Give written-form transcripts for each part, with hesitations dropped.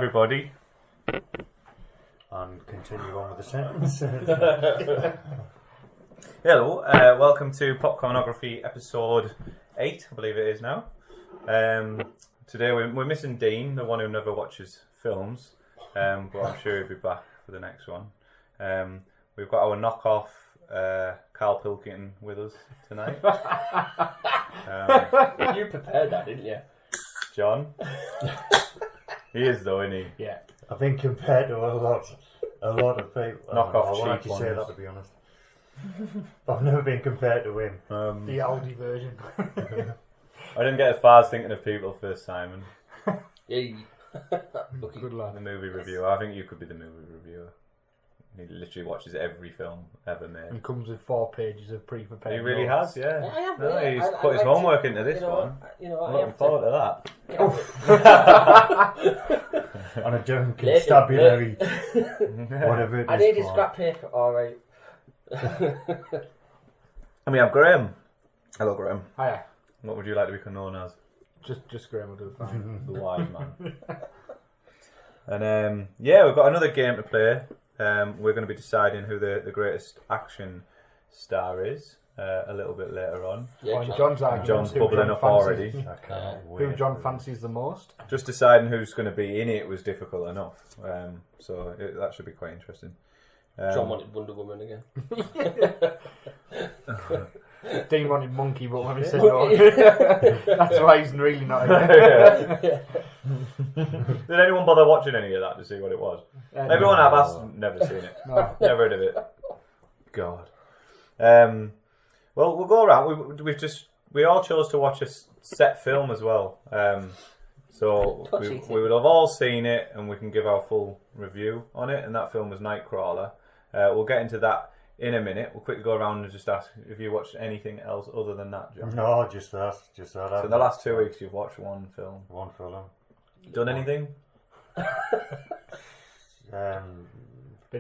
everybody. And continue on with the sentence. Hello, welcome to Popcornography episode 8, I believe it is now. Today we're missing Dean, the one who never watches films, but I'm sure he'll be back for the next one. We've got our knockoff Carl Pilkington with us tonight. You prepared that, didn't you? John. He is though, isn't he? Yeah. I think compared to a lot of people, Knockoff I won't cheap actually say ones. that, to be honest. I've never been compared to him. The Aldi version. I didn't get as far as thinking of people first, Simon. Yeah. Good lad. The movie reviewer. I think you could be the movie reviewer. He literally watches every film ever made. And comes with 4 pages of pre-prepared. He really notes. has, yeah. I have, No, yeah. he's I put his like homework to- into this one. You know, I'm I looking have forward to that. On a German constabulary, whatever it is. I need his for. scrap paper, alright. And we have Graham. Hello, Graham. Hiya. What would you like to become known as? Just Graham will do fine. The wise man. And yeah, we've got another game to play. We're going to be deciding who the greatest action star is a little bit later on. Yeah, And John. John's argument John's who bubbling John up fancies- already. I can't Who wait John for it. fancies the most. Just deciding who's going to be in it was difficult enough. So that should be quite interesting. John wanted Wonder Woman again. Dean wanted Monkey, but when he said no, that's why he's really not here. Did anyone bother watching any of that to see what it was? Everyone I've asked, never seen it. No. Never heard of it. God. Well, we'll go around. We all chose to watch a set film as well. So we would have all seen it, and we can give our full review on it. And that film was NightCrawler. We'll get into that in a minute. We'll quickly go around and just ask if you watched anything else other than that, John. No, just that. So in the last 2 weeks, you've watched one film. One film. Done anything? Bit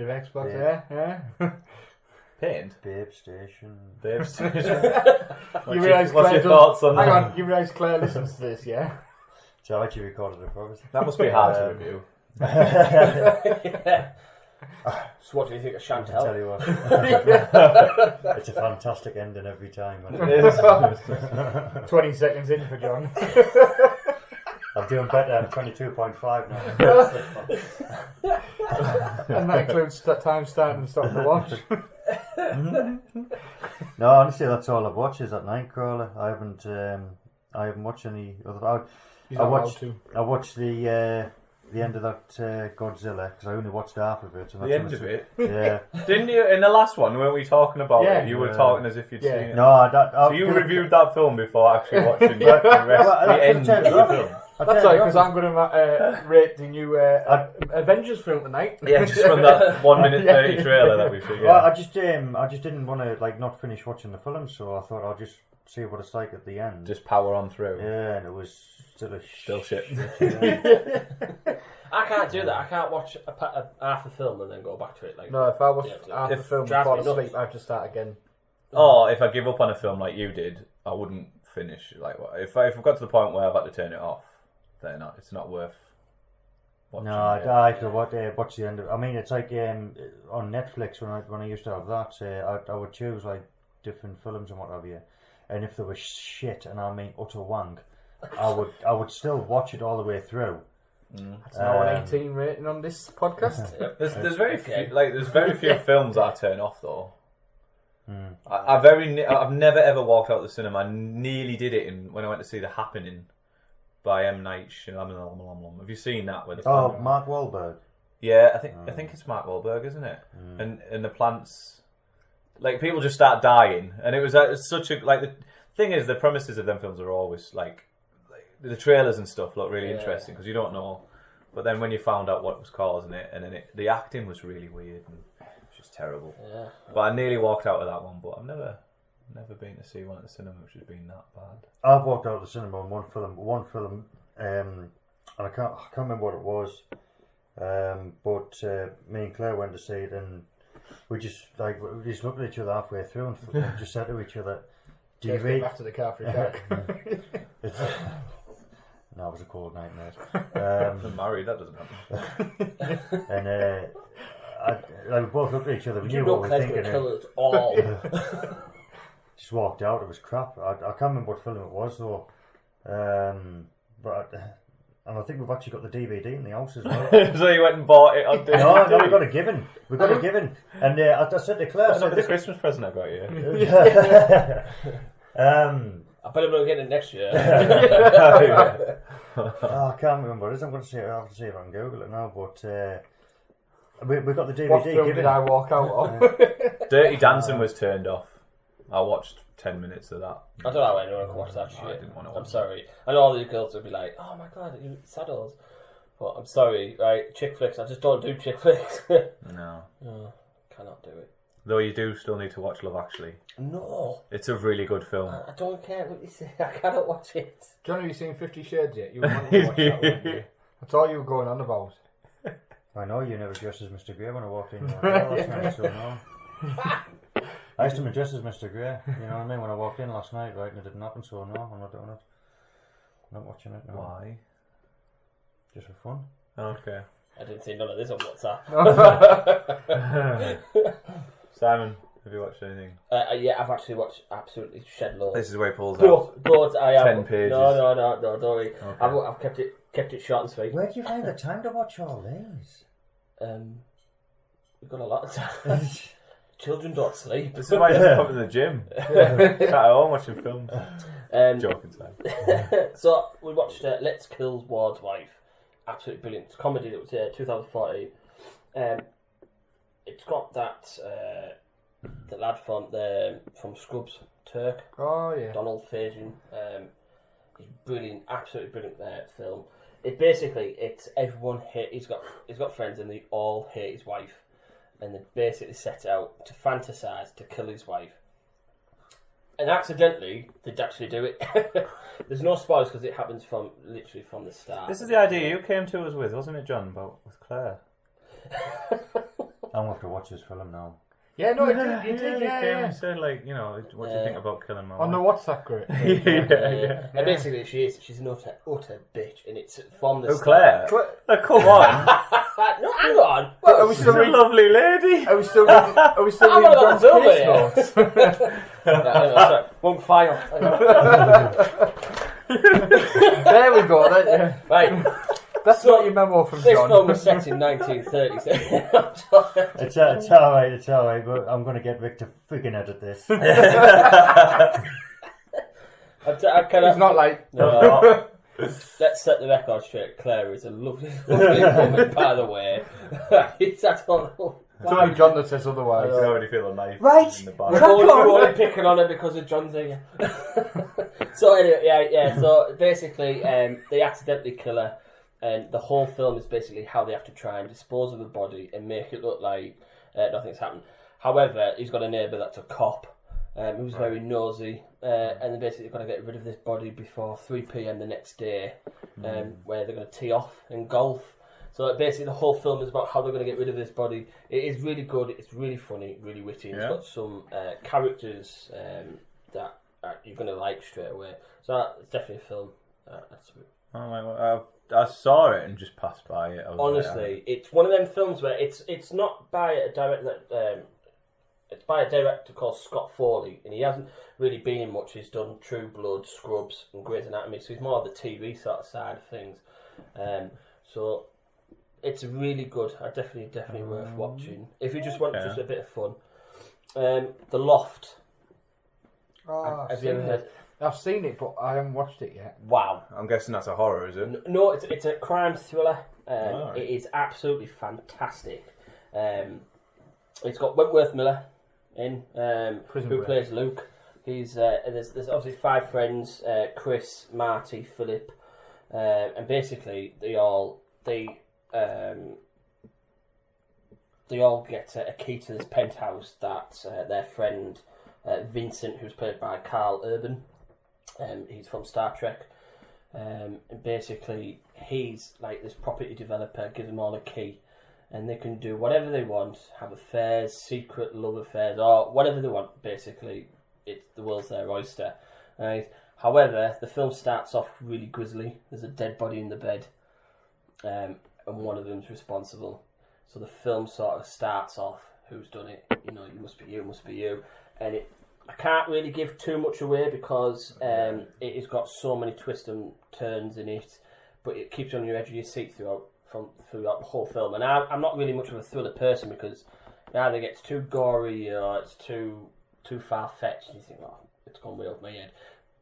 of Xbox Yeah. there, Paint? Babe Station. Babe Station. You realise What's your Claire thoughts on Hang that? on, you realise Claire listens to this, yeah? So I actually recorded it for us. That must be hard to review. So what do you think of I can tell Chantel? you what. It's a fantastic ending every time. It is. 20 seconds in for John. I'm doing better. I'm 22.5 now. And that includes time starting and stopping the watch. No, honestly, that's all I've watched is that Nightcrawler. I haven't watched any other. He's I not allowed watched to. the end of that Godzilla because I only watched half of it. And The end of it? Yeah. Didn't you, in the last one, weren't we talking about Yeah. it? You were Yeah. talking as if you'd Yeah. seen it. No, So you reviewed that film before actually watching the end of the film. That's right, because I'm going to rate the new Avengers film tonight. Yeah, just from that 1 minute 30 trailer that we've seen. Well, Yeah. I just didn't want to not finish watching the film, so I thought I'll just see what it's like at the end. Just power on through. Yeah, and it was still Shit. I can't do that. I can't watch half a film and then go back to it. Like, No, if I watch Yeah, half the if- film and drives fall me nuts. asleep, I have to start again. Or if I give up on a film like you did, I wouldn't finish. Like, if I've got to the point where I've had to turn it off, then it's not worth watching. No, I could watch the end of. I mean, it's like on Netflix when I used to have that. I would choose like different films and what have you, and if they were shit, and I mean utter wank, I would still watch it all the way through. It's now an 18 rating on this podcast. There's very few there's very few films that I turn off though. Mm. I've never ever walked out of the cinema. I nearly did it when I went to see The Happening by M. Night Shyamalan. Have you seen that? Where the Oh, Mark Wahlberg. Yeah, I think it's Mark Wahlberg, isn't it? And the plants, like people just start dying, and it was such a the thing is the premises of them films are always like the trailers and stuff look really interesting because you don't know, but then when you found out what was causing it, and then the acting was really weird and it was just terrible. Yeah. But I nearly walked out of that one, but I've never been to see one at the cinema which has been that bad. I've walked out of the cinema on one film, and I can't remember what it was, but me and Claire went to see it, and we just looked at each other halfway through and just said to each other, "Do you read?" Back to the car for a crack. No, it was a cold night, mate. I'm married, that doesn't happen. And we both looked at each other. We knew what we were Claire's thinking. gonna kill us all. Just walked out. It was crap. I can't remember what film it was though. And I think we've actually got the DVD in the house as well. So you went and bought it on DVD? No, we got it given. We got it given. And I said to Claire, That's not the Christmas present I got you. I bet I'm going to get it next year. I can't remember what it is. I'm going to see. I have to see if I can Google it now. But we got the DVD What film given. did I walk out of? Dirty Dancing was turned off. I watched 10 minutes of that. I don't know how anyone can watch that shit. I didn't want to watch I'm sorry. I know all these girls would be like, oh my god, you saddles. But I'm sorry, right? Chick flicks, I just don't do chick flicks. No. Cannot do it. Though you do still need to watch Love Actually. No. It's a really good film. I don't care what you say. I cannot watch it. John, have you seen 50 Shades yet? You wanted to watch that, weren't you? That's all you were going on about. I know you never dressed as Mr. Grey when I walked in last night, so no. I used to be dressed as Mr. Grey, you know what I mean, when I walked in last night, right, and it didn't happen, so no, I'm not doing it. I'm not watching it, no. Why? Just for fun. Okay. I didn't see none of this on WhatsApp. Simon, have you watched anything? Yeah, I've actually watched absolutely shed loads. This is where he pulls out. Loads, I have. 10 pages. No, don't worry. Okay. I've kept it short and sweet. Where do you find the time to watch all these? We've got a lot of time. Children don't sleep. This is why you just come to the gym. Sat at home watching films. Joking, Simon. So we watched Let's Kill Ward's Wife. Absolutely brilliant. It's a comedy that was 2014. It's got that the lad from Scrubs, Turk. Oh, yeah. Donald Faison. He's brilliant, absolutely brilliant film. It basically, it's everyone hate. He's got friends and they all hate his wife, and they basically set out to fantasize to kill his wife. And accidentally, they'd actually do it. There's no spoilers because it happens literally from the start. This is the idea you came to us with, wasn't it, John? About with Claire. I'm going to have to watch this film now. Yeah, no, you did, yeah. You said, like, you know, what do you think about killing my wife? On the WhatsApp group. yeah. And basically, she's an utter bitch, and it's from the Claire? start. Oh, come on. No, hang on. Are we She's still a lovely lady. Are we still reading I'm on about John's the film case here. notes? Sorry, wrong file. There we go. Right. That's not your memo from This John. film was set in 1930. It's alright, but I'm going to get Rick to freaking edit this. I cannot. It's not like... No. Let's set the record straight. Claire is a lovely, lovely woman, by the way. It's I don't know. It's only John that says I otherwise. can already feel a knife Right. in the We're back. only picking on her because of John's here. So anyway, yeah. So basically, they accidentally kill her, and the whole film is basically how they have to try and dispose of the body and make it look like nothing's happened. However, he's got a neighbour that's a cop who's very nosy, and they're basically going to get rid of this body before 3 p.m. the next day, where they're going to tee off and golf. So basically, the whole film is about how they're going to get rid of this body. It is really good. It's really funny, really witty. It's got some characters that you're going to like straight away. So it's definitely a film. I saw it and just passed by it. Honestly, it's one of them films where it's not by a director. It's by a director called Scott Foley, and he hasn't really been in much. He's done True Blood, Scrubs, and Grey's Anatomy, so he's more of the TV sort of side of things. So it's really good. Definitely worth watching if you just want just a bit of fun. The Loft. Oh, Have you ever heard? I've seen it, but I haven't watched it yet. Wow. I'm guessing that's a horror, is it? No, it's a crime thriller. Right. It is absolutely fantastic. It's got Wentworth Miller in, Prison who Break. plays Luke. He's there's obviously 5 friends: Chris, Marty, Philip, and basically they all get a key to this penthouse that their friend Vincent, who's played by Carl Urban, he's from Star Trek, and basically he's like this property developer, gives them all a key, and they can do whatever they want, have affairs, secret love affairs, or whatever they want. Basically, it's the world's their oyster. However, the film starts off really grisly. There's a dead body in the bed, and one of them's responsible. So the film sort of starts off, who's done it? You know, you must be you, must be you. And I can't really give too much away because it has got so many twists and turns in it, but it keeps you on your edge of your seat throughout the whole film. And I'm not really much of a thriller person because it either gets too gory or it's too far-fetched and you think, oh, it's gone way over my head.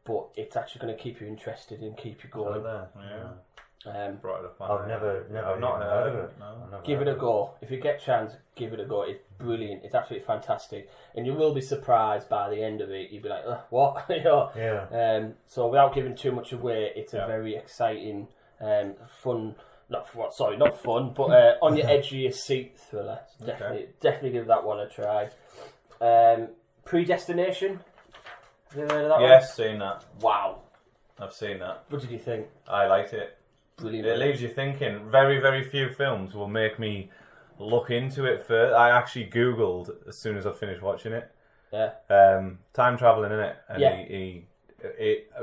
But it's actually going to keep you interested and keep you going. Brought it up. I've never not heard of it. No. Give it a go. If you get a chance, give it a go. It's brilliant. It's absolutely fantastic. And you will be surprised by the end of it. You'll be like, what? You know? Yeah. So without giving too much away, it's a very exciting, fun, not fun, but on your edge of your seat thriller. Definitely give that one a try. Predestination. Have you heard of that one? Yes, seen that. Wow. I've seen that. What did you think? I liked it. Brilliant. It leaves you thinking. Very, very few films will make me look into it first. I actually Googled as soon as I finished watching it. Yeah. Time travelling, innit? And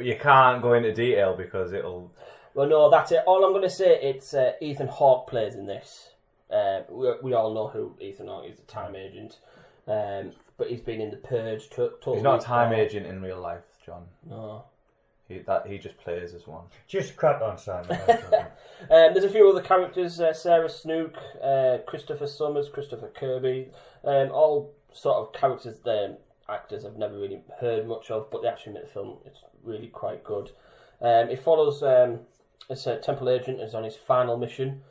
you can't go into detail because it'll... Well, no, that's it. All I'm going to say, it's Ethan Hawke plays in this. We all know who Ethan Hawke is, a time agent. But he's been in The Purge. He's not a time agent in real life, John. No. He just plays as one. Just crack on, Simon. There's a few other characters, Sarah Snook, Christopher Summers, Christopher Kirby, all sort of characters, actors I've never really heard much of, but they actually make the film, it's really quite good. It follows this temple agent is on his final mission.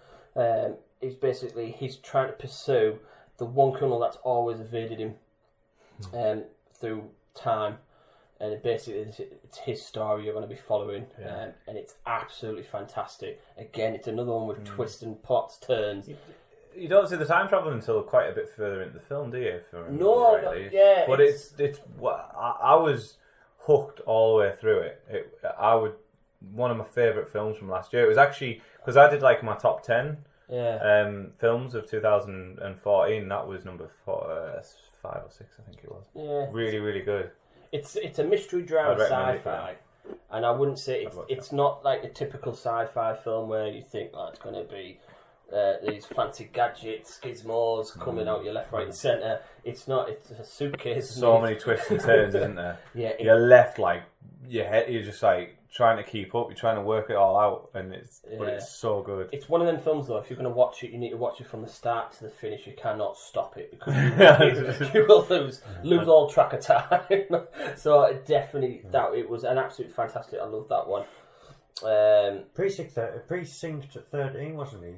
He's trying to pursue the one criminal that's always evaded him through time. And basically, it's his story you're going to be following, and it's absolutely fantastic. Again, it's another one with twists and plots, turns. You don't see the time travel until quite a bit further into the film, do you? Yeah. But I was hooked all the way through it. One of my favourite films from last year. It was actually because I did like my top 10 films of 2014. That was number 5 or 6, I think it was. Yeah, really, really good. It's a mystery drama sci-fi, and I wouldn't say it's not like a typical sci-fi film where you think it's going to be these fancy gadgets, gizmos coming out your left, right, and centre. It's not. It's a suitcase. So many twists and turns, isn't there? Yeah, you're left like your head. You're just like trying to keep up. You're trying to work it all out, and but it's so good. It's one of them films though. If you're going to watch it, you need to watch it from the start to the finish. You cannot stop it because you will lose all track of time. So definitely it was an absolute fantastic. I love that one. Precinct 13, wasn't he?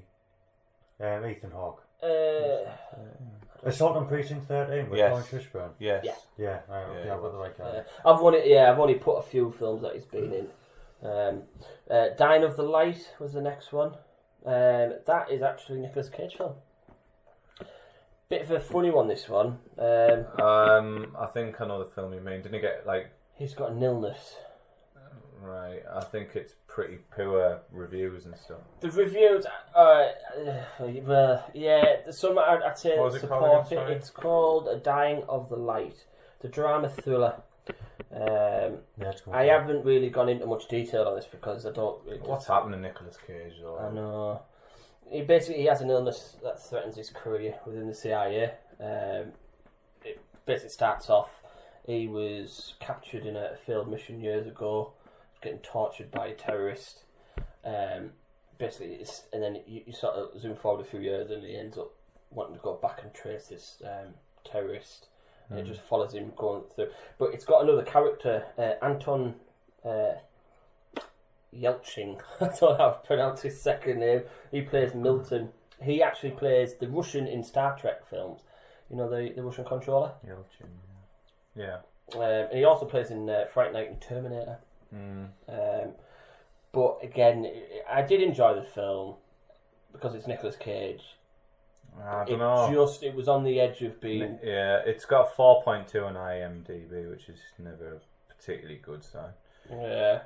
Ethan Hawke. Assault on Precinct 13 with Lawrence Fishburne. Yes. Yeah. I've got the right guy. I've only put a few films that he's been in. Dying of the Light was the next one. That is actually a Nicolas Cage film. Bit of a funny one, this one. I think I know the film you mean. Didn't he get like... He's got an illness. Right, I think it's pretty poor reviews and stuff. The reviews, some I'd say support it. It's called Dying of the Light. It's a drama thriller. I haven't really gone into much detail on this because I don't... What's happened to Nicolas Cage though? I know. He has an illness that threatens his career within the CIA. It basically starts off, he was captured in a failed mission years ago, getting tortured by a terrorist. And then you sort of zoom forward a few years and he ends up wanting to go back and trace this terrorist. And it just follows him going through. But it's got another character, Anton Yelchin. I don't know how to pronounce his second name. He plays Milton. He actually plays the Russian in Star Trek films. You know, the Russian controller? Yelchin, yeah. And he also plays in Fright Night and Terminator. But again, I did enjoy the film because it's Nicolas Cage. I don't know. It was on the edge of being... Yeah, it's got 4.2 on IMDb, which is never a particularly good sign. Yeah.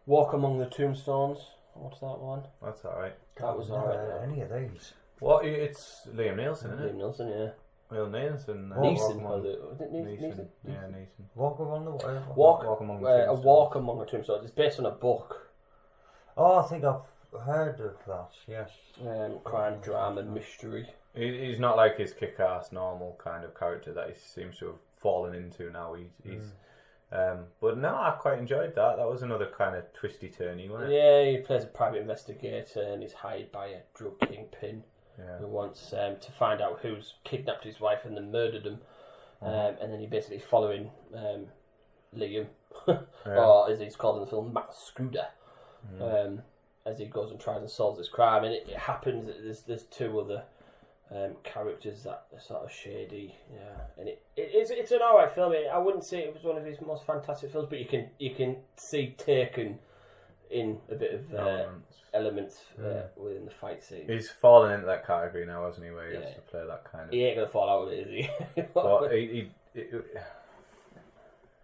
Walk Among the Tombstones. What's that one? That's alright. That was alright. Any of these? What? It's Liam Neeson, isn't it? Liam Neeson, yeah. Will Neeson. Neeson, was it? Was it Neeson? Yeah, Neeson. Walk Among the Walk Among the A Tombstones. Walk Among the Tombstones. It's based on a book. Oh, I think I've heard of that. Yes. Crime, drama, mystery. He's not like his kick-ass normal kind of character that he seems to have fallen into now. He's but no, I quite enjoyed that. That was another kind of twisty-turny, wasn't it? Yeah, he plays a private investigator and he's hired by a drug kingpin who wants to find out who's kidnapped his wife and then murdered him. And then he basically following Liam, or as he's called in the film, Matt Scooter, as he goes and tries and solves this crime. And it happens that there's two other characters that are sort of shady, and it's an alright film. I wouldn't say it was one of his most fantastic films, but you can see Taken in a bit of elements within the fight scene. He's fallen into that category now, hasn't he? Where he has to play that kind of. He ain't gonna fall out of it, is he? But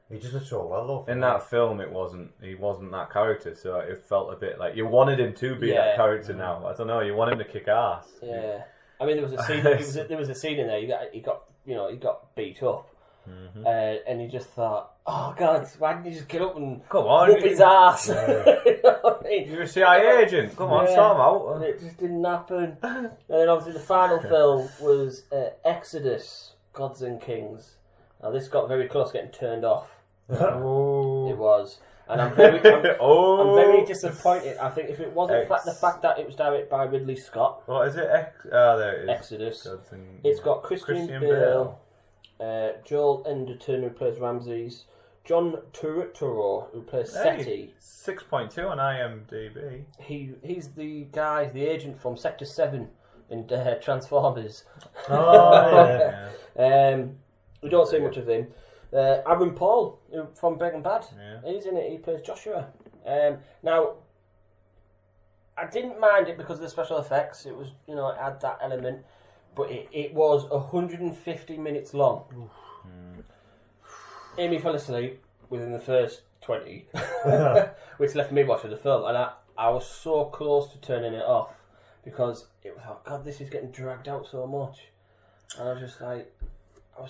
He does it so well, though. in that film, he wasn't that character, so it felt a bit like you wanted him to be that character. Now I don't know. You want him to kick ass. Yeah. I mean, there was a scene. There was a scene in there. He got beat up, and he just thought, "Oh God, why didn't you just get up and Come on, whoop his ass?" Yeah. You know what I mean? You're a CIA agent. Come on, sort him out. And it just didn't happen. And then obviously the final film was Exodus: Gods and Kings. Now this got very close to getting turned off. Oh. It was. And I'm very disappointed. I think if it wasn't the fact that it was directed by Ridley Scott. What is it? There it is. Exodus. It's got Christian Bale, Joel Edgerton who plays Ramses, John Turturro who plays Seti. 6.2 on IMDb. He's the guy, the agent from Sector 7 in Transformers. Oh, yeah. We don't see much of him. Aaron Paul from Breaking Bad. Yeah. He's in it. He plays Joshua. Now, I didn't mind it because of the special effects. It was, it had that element, but it was 150 minutes long. Amy fell asleep within the first 20, which left me watching the film, and I was so close to turning it off because it was like, God, this is getting dragged out so much, and I was just like.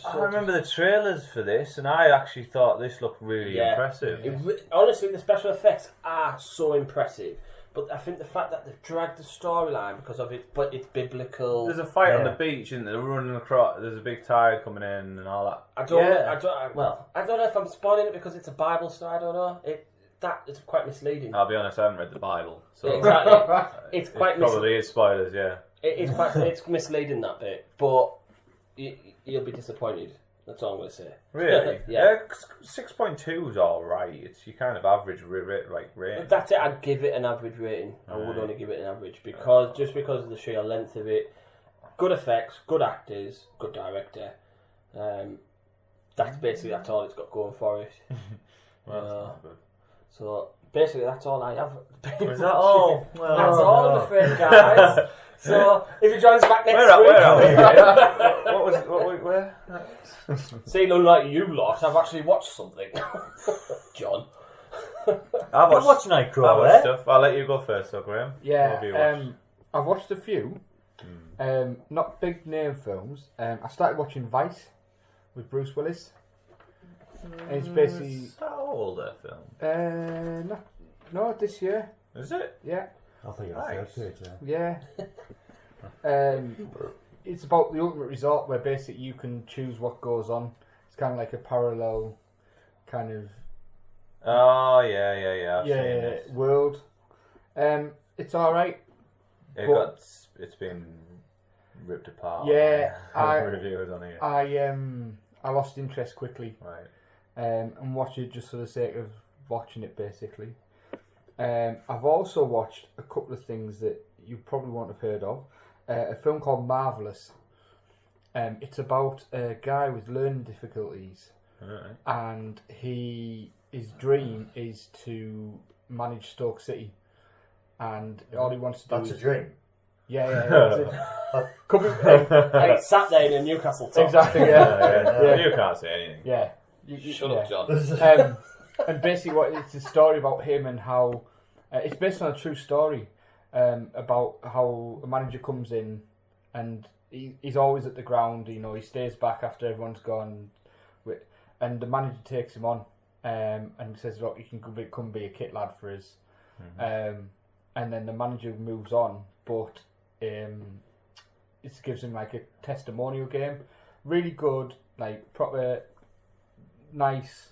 I remember the trailers for this, and I actually thought this looked really impressive. Honestly, the special effects are so impressive, but I think the fact that they've dragged the storyline because of it, but it's biblical. There's a fight on the beach, and they're running across. There's a big tide coming in, and all that. I don't know if I'm spoiling it because it's a Bible story. I don't know. That is quite misleading. I'll be honest, I haven't read the Bible, so exactly. It's quite probably is spoilers. Yeah, it's misleading that bit, but. You'll be disappointed. That's all I'm going to say. Really? Yeah. 6.2 is all right. It's your kind of average rating. That's it. I'd give it an average rating. I would only give it an average because of the sheer length of it. Good effects, good actors, good director. That's all it's got going for it. Well, that's not good. So basically, that's all I have. Is that all? Well, that's all, I'm afraid, guys. So if you join us back next week, where? Seeing unlike you lot, I've actually watched something. John. I've watched NightCrawler. Stuff. I'll let you go first, though, Graham. Yeah, I've watched a few. Not big name films. I started watching Vice with Bruce Willis. And it's basically how old a film? No, this year. Is it? Yeah. I think it's Yeah. It's about the ultimate resort where basically you can choose what goes on. It's kind of like a parallel kind of. Oh yeah. I've seen this. World. It's all right. It's been ripped apart. Yeah, reviewers on here. I lost interest quickly. Right. And watched it just for the sake of watching it, basically. I've also watched a couple of things that you probably won't have heard of. A film called Marvelous. It's about a guy with learning difficulties, and his dream is to manage Stoke City, and all he wants to do. That's a dream. Yeah. And he sat there in a Newcastle top. Exactly. Yeah. You can't say anything. Yeah. Shut up, John. And basically, it's a story about him and how it's based on a true story about how a manager comes in and he's always at the ground. You know, he stays back after everyone's gone, and the manager takes him on, and says, "Look, you can come be a kit lad for us." And then the manager moves on, but it gives him like a testimonial game. Really good, like proper, nice,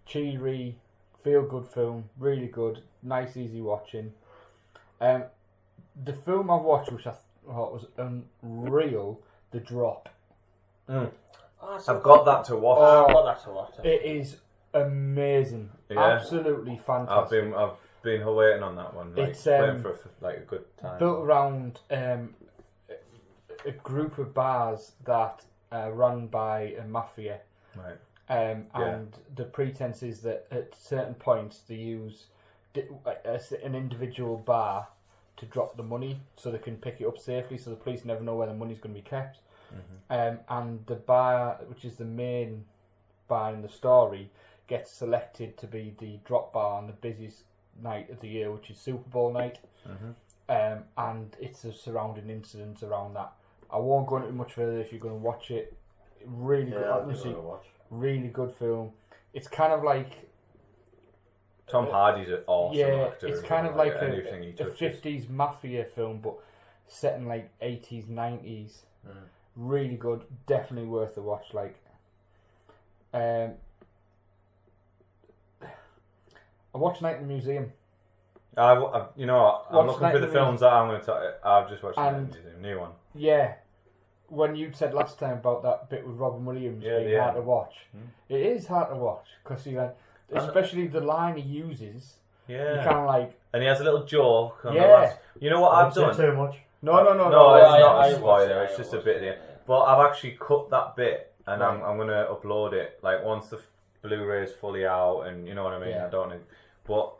cheery, feel good film. Really good, nice, easy watching. The film I've watched, which I thought was unreal, The Drop. I've got that to watch. I've got that to watch. It is amazing, absolutely fantastic. I've been waiting on that one. Like, It's waiting for a good time. Built around a group of bars that are run by a mafia, right? And the pretense is that at certain points they use an individual bar to drop the money so they can pick it up safely, so the police never know where the money's going to be kept. And the bar, which is the main bar in the story, gets selected to be the drop bar on the busiest night of the year, which is Super Bowl night. And it's a surrounding incident around that. I won't go into much further if you're going to watch it. Really good, honestly, really good film. It's kind of like Tom Hardy's an awesome actor. It's kind of like a he touches. 50s mafia film, but set in like 80s, 90s. Really good, definitely worth a watch. Like, I watched Night in the Museum. I'm looking for the films that I'm going to talk. I've just watched Night in the Museum, new one. Yeah, when you said last time about that bit with Robin Williams being hard to watch, it is hard to watch because especially the line he uses. Yeah, you kind of like, and he has a little joke. On the last, you know what I've done? Too much. No, it's not a spoiler. It's just a bit there. But I've actually cut that bit, and I'm going to upload it like once the Blu-ray is fully out, and you know what I mean. I don't know, but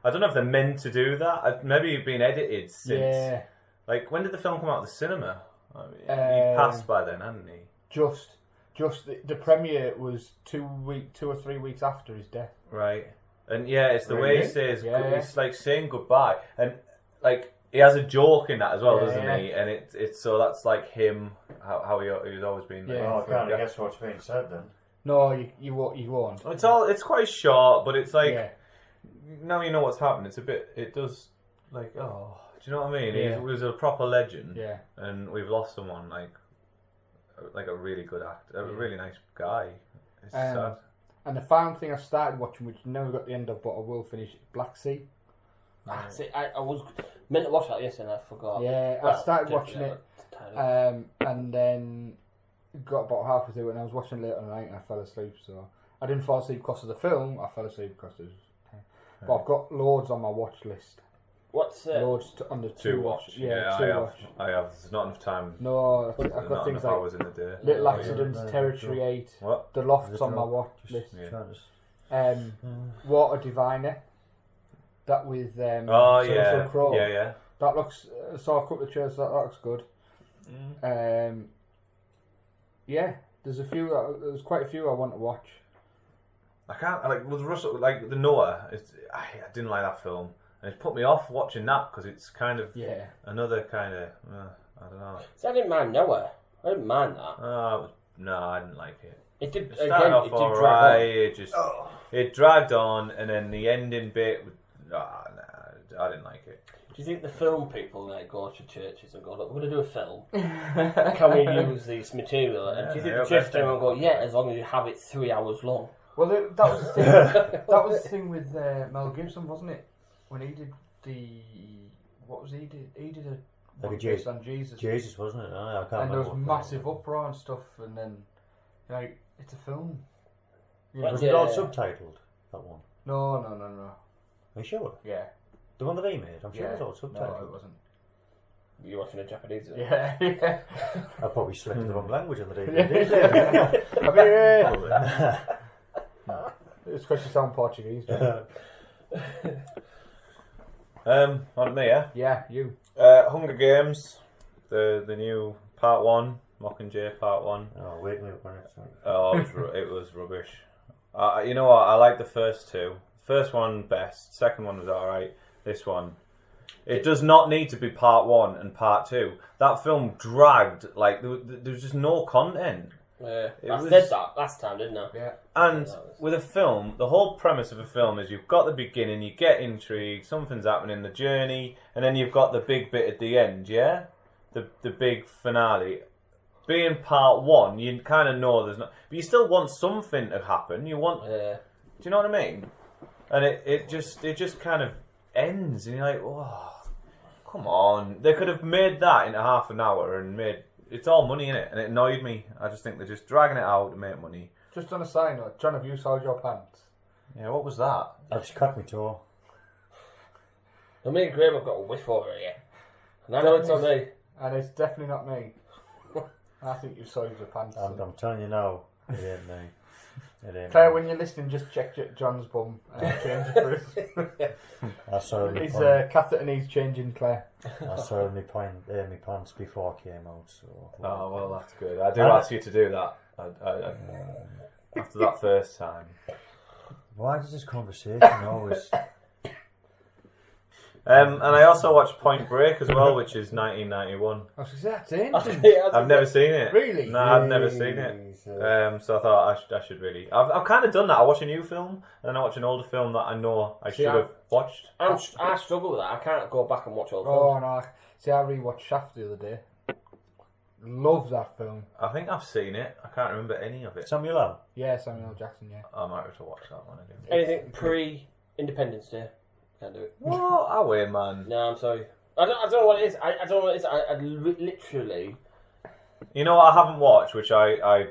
I don't know if they're meant to do that. Maybe you've been edited since. Yeah. Like, when did the film come out of the cinema? I mean, he passed by then, hadn't he? Just the premiere was 2 or 3 weeks after his death. Right. And it's the way he says, it's like saying goodbye. And like, he has a joke in that as well, doesn't he? And it's so that's like him, how he's always been. Yeah. I can't guess what's being said then. No, you won't. It's quite short, but it's like, now you know what's happened. It does, like, do you know what I mean? He was a proper legend. Yeah. And we've lost someone like a really good actor, a really nice guy. It's sad. And the final thing I started watching, which never got the end of, but I will finish, Black Sea. See, I was meant to watch that yesterday and I forgot. Yeah, I started watching it, and then got about halfway through it, and I was watching it late at night and I fell asleep. So I didn't fall asleep because of the film. I fell asleep because it was. But I've got loads on my watch list. What's loads under two watch? Yeah, I have. There's not enough time. No, I've got things like hours in the day. Little Accidents, Territory 8. What? The Loft's on my watch list. Yeah. Water Diviner. That with Russell Crowe. Yeah. That looks. I saw a couple of trailers. That looks good. There's a few. There's quite a few I want to watch. I can't with Russell, like the Noah. I didn't like that film, and it's put me off watching that because it's kind of another kind of I don't know. See, I didn't mind Noah. I didn't mind that. I didn't like it. It did. It started off alright. It dragged on, and then the ending bit. I didn't like it. Do you think the film people go to churches and go, look, we're going to do a film. Can we use this material? And do you think the church will go, as long as you have it 3 hours long? Well, that was the thing. That was the thing with Mel Gibson, wasn't it? When he did what was he did? He did a based on Jesus. Jesus, wasn't it? I can't and there was massive uproar and stuff, and then it's a film. Was it all subtitled? That one? No. Are you sure? Yeah. The one that he made? I'm sure it was all subtitled. No, it wasn't. You're watching a Japanese one? Yeah. I probably selected the wrong language on the DVD. It's because you sound Portuguese. On me, yeah? Yeah, you. Hunger Games, the new part 1, Mockingjay part 1. Oh, wake me up when it's... it was rubbish. You know what, I like the first two. First one best, second one was alright. This one, It does not need to be part 1 and part 2. That film dragged, like, there was just no content. Yeah, said that last time, didn't I? Yeah. And with a film, the whole premise of a film is you've got the beginning, you get intrigue, something's happening, the journey, and then you've got the big bit at the end, yeah? The big finale. Being part 1, you kind of know there's not... But you still want something to happen. You want... Yeah. Do you know what I mean? And it just kind of ends, and you're like, oh, come on. They could have made that into half an hour and made... It's all money in it, and it annoyed me. I just think they're just dragging it out to make money. Just on a side note, John, have you soiled your pants? Yeah, what was that? I just cut my toe. I mean, Graham have got a whiff over it, and I know it's on me. And it's definitely not me. I think you've soiled your pants. I'm telling you now, it ain't me. It ain't Claire, me. when you're listening, just check John's bum and change it for us. I soiled my His pants. catheter needs changing, Claire. I soiled my pants before I came out. So. Oh, well, that's good. I do ask you to do that. After that first time. Why does this conversation always... And I also watched Point Break as well, which is 1991. I was going to say, that's I've never seen it. Really? No, I've never seen it. So I thought I should really... I've kind of done that. I watch a new film, and then I watch an older film that I know I should have watched. I struggle with that. I can't go back and watch old films. Oh, no. See, I rewatched Shaft the other day. Love that film. I think I've seen it. I can't remember any of it. Samuel L. Yeah, Samuel L. Jackson, yeah. I might have to watch that one again. Anything pre-Independence Day. Can't do it. What? Away, man. No, I'm sorry. I don't know what it is. I don't know what it is. I literally... You know what I haven't watched, which I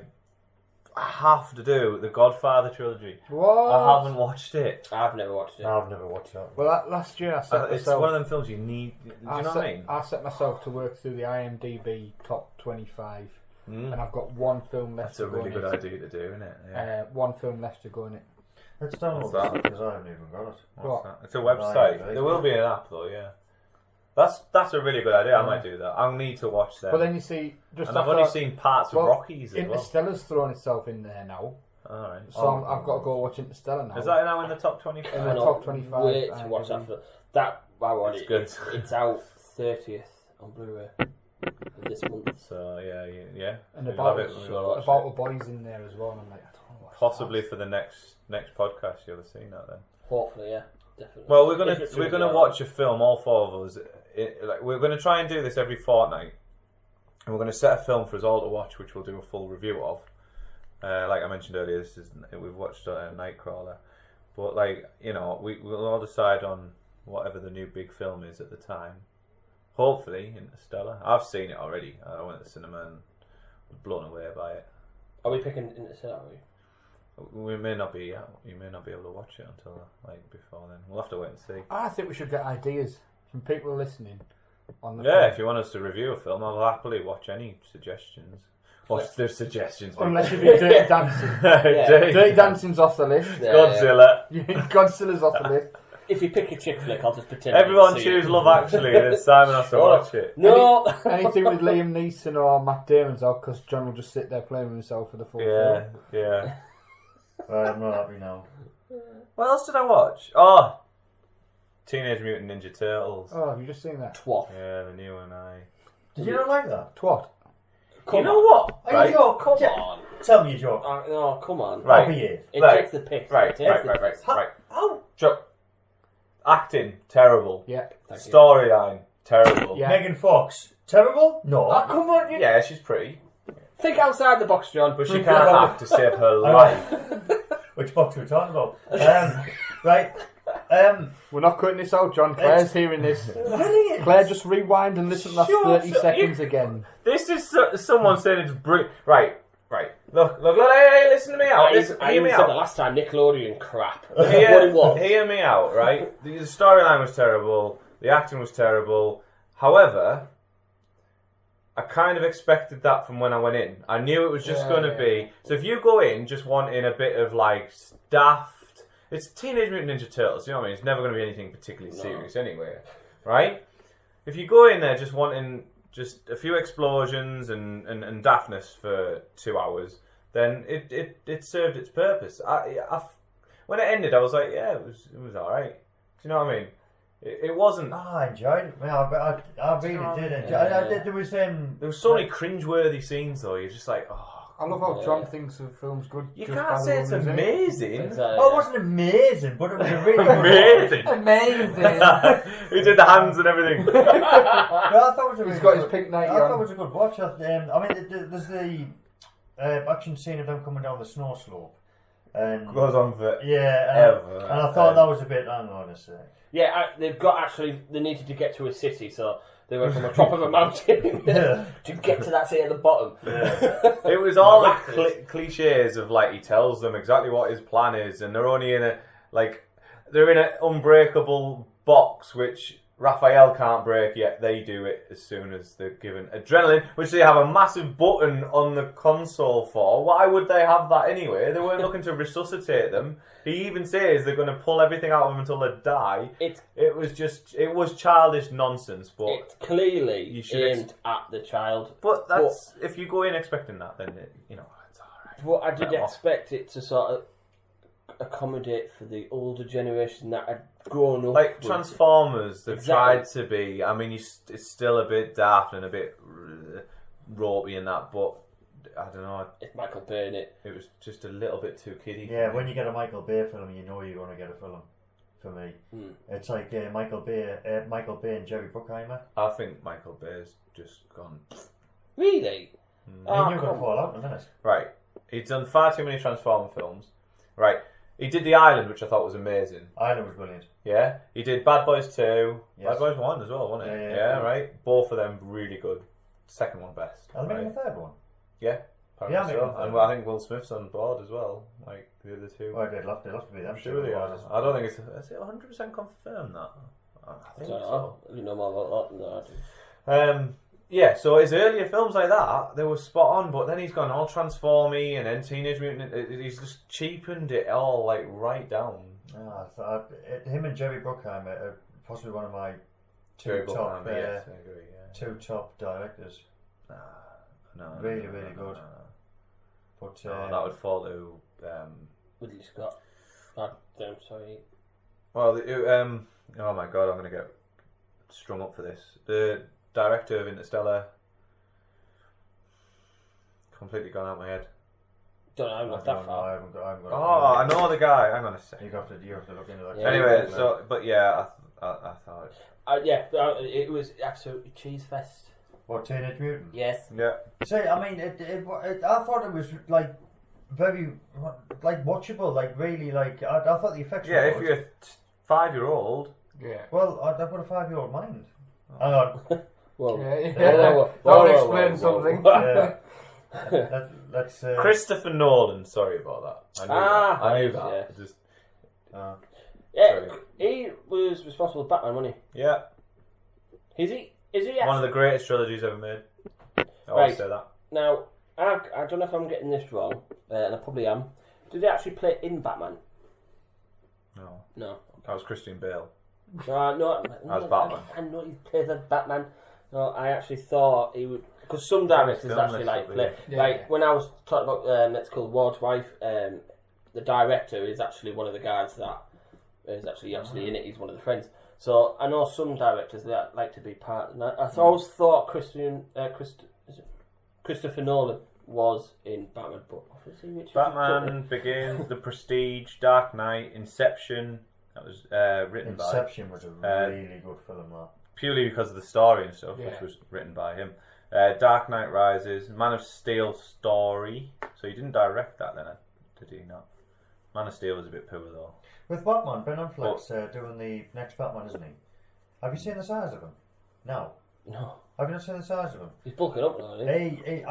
have to do? The Godfather trilogy. What? I haven't watched it. I've never watched it. I've never watched that. Well, last year I set It's myself... one of them films you need... Do you know what I mean? I set myself to work through the IMDb top 25. And I've got one film left That's a really to go good in it. idea to do, isn't it? Yeah. One film left to go in it. Let's download What's that? because I haven't even got it. What's that? It's a website. Right, There will be an app though, yeah. That's a really good idea. I might do that. I'll need to watch them. But then you see... just and I've after only seen parts of Rockies as well. Interstellar's thrown itself in there now. Alright. So I've got to go watch Interstellar now. Is that now in the top 25? In the top 25. Wait to watch that. That It's good. It's out 30th on Blu-ray this month. So yeah. And We'll about have it when we watch the it. boys in there as well. And I'm like, I don't want to watch Possibly for the next podcast you'll have seen that then. Hopefully, yeah, definitely. Well, we're If it's gonna really watch a film, all four of us. We're gonna try and do this every fortnight, and we're gonna set a film for us all to watch, which we'll do a full review of. Like I mentioned earlier, we've watched NightCrawler, but we'll all decide on whatever the new big film is at the time. Hopefully, Interstellar. I've seen it already. I went to the cinema and was blown away by it. Are we picking Interstellar? Are we? We may not be. You may not be able to watch it until before then. We'll have to wait and see. I think we should get ideas from people listening on the Yeah, phone. if you want us to review a film, I'll happily watch any suggestions. Watch the suggestions. Unless you do Dirty Dancing. Dirty Dancing's off the list. Godzilla. Godzilla's off the list. If you pick a chick flick, I'll just pretend. Everyone I didn't see choose it. Love Actually, and then Simon has to watch it. No. Anything with Liam Neeson or Matt Damon's off, because John will just sit there playing with himself for the full film. Yeah. Right, I'm not happy now. What else did I watch? Oh, Teenage Mutant Ninja Turtles. Oh, have you just seen that? Twat. Yeah, the new one. Did you not like that? Twat. You know what? Hey, Joe, Come on. Tell me, Joe. No, come on. Right. I'll be here. It Right. takes the piss. Right. It takes the piss. How? Acting terrible. Yeah. Thank you. Storyline terrible. Yeah. Megan Fox. Terrible? No. Come on, you Yeah, she's pretty, think outside the box, John. but she can't act to save her life. Which box are we talking about? Right. We're not cutting this out, John. Claire's hearing this. Brilliant. Claire, just rewind and listen to that Sure, 30 sure. seconds again. This is someone saying it's brilliant. Right. Look, hey, listen to me out. I Hear even me said the out. last time Nickelodeon crap. What it was. Hear me out, right? The storyline was terrible. The acting was terrible. However, I kind of expected that from when I went in. I knew it was just going to be... So if you go in just wanting a bit of, daft... It's Teenage Mutant Ninja Turtles, you know what I mean? It's never going to be anything particularly serious anyway, right? If you go in there just wanting just a few explosions and daftness for 2 hours, then it served its purpose. When it ended, I was like, yeah, it was all right. Do you know what I mean? It wasn't. Oh, I enjoyed it. I really did enjoy it. There was so many cringe-worthy scenes though. You're just like, oh. I love how John thinks of films good. You can't say it's amazing. Exactly. Oh, it wasn't amazing, but it was a really good amazing. Amazing. He did the hands and everything. No, I thought it was a really He's got good, his pink nightie I thought on. it was a good watch. I mean, there's the action scene of them coming down the snow slope. And Goes on for and I thought that was a bit. Hang on a sec. Yeah, they needed to get to a city, so they went from the top of a mountain to get to that city at the bottom. Yeah. It was all like cliches of like he tells them exactly what his plan is, and they're only in they're in an unbreakable box which Raphael can't break yet. They do it as soon as they're given adrenaline, which they have a massive button on the console for. Why would they have that anyway? They weren't looking to resuscitate them. He even says they're going to pull everything out of them until they die. It was childish nonsense, but it's clearly aimed at the child. But that's if you go in expecting that, then it's alright. But I did expect it to sort of accommodate for the older generation that had grown up. Like with Transformers, they've tried to be. I mean, it's still a bit daft and a bit ropey and that, but I don't know. It's Michael Bay in it. It was just a little bit too kiddie. Yeah, when you get a Michael Bay film, you know you're going to get a film. For me, it's like Michael Bay and Jerry Bruckheimer. I think Michael Bay's just gone. Really? You're going to fall out in a minute. Right, he's done far too many Transformer films. Right. He did The Island, which I thought was amazing. Island was brilliant. Yeah. He did Bad Boys 2. Yes. Bad Boys 1 as well, wasn't it? Yeah, right. Both of them really good. Second one best. Are they making the third one? Yeah. Yeah, so. And I think Will Smith's on board as well. Like the other two. Oh, they'd love to be them. I'm sure they are. I don't think is it 100% confirmed that? I think so. You know more about that than I do. Yeah, so his earlier films like that, they were spot on, but then he's gone all Transformy and then Teenage Mutant. He's just cheapened it all like right down. Him and Jerry Bruckheimer are possibly one of my two top directors. No, really good. But that would fall to Ridley Scott. I'm sorry. Well, oh my god, I'm gonna get strung up for this. The director of Interstellar, completely gone out of my head. Don't know, I'm not that far. I know the guy. Hang on a second. You have to look into that. Yeah, Anyway, but yeah, I thought. It was absolutely cheese fest. What, Teenage Mutant? Yes. Yeah. See, I mean, I thought it was like very watchable, like really like. I thought the effects. Yeah, were if good. you're a 5-year-old. Yeah. Well, I've got a 5-year-old mind. Hang on. Well, Don't explain something. Let's Christopher Nolan. Sorry about that. I knew that. Yeah. Just. He was responsible for Batman, wasn't he? Yeah. Is he? One of the greatest trilogies ever made. I always say that. Now, I don't know if I'm getting this wrong, and I probably am. Did he actually play in Batman? No. That was Christian Bale. No. As Batman. I know he plays as Batman. No, I actually thought he would, because some directors actually like play. Yeah. Like when I was talking about Let's Kill Ward's Wife, the director is actually one of the guys that is actually in it. He's one of the friends. So I know some directors that like to be part. And I always thought Christopher Nolan was in Batman, but obviously Batman Begins, The Prestige, Dark Knight, Inception. That was written by. Inception was a really good film. That. Purely because of the story and stuff, which was written by him. Dark Knight Rises, Man of Steel story. So he didn't direct that then, did he? Not. Man of Steel was a bit poor though. With Batman, Ben Affleck's doing the next Batman, isn't he? Have you seen the size of him? No. Have you not seen the size of him? He's bulking up now, isn't he?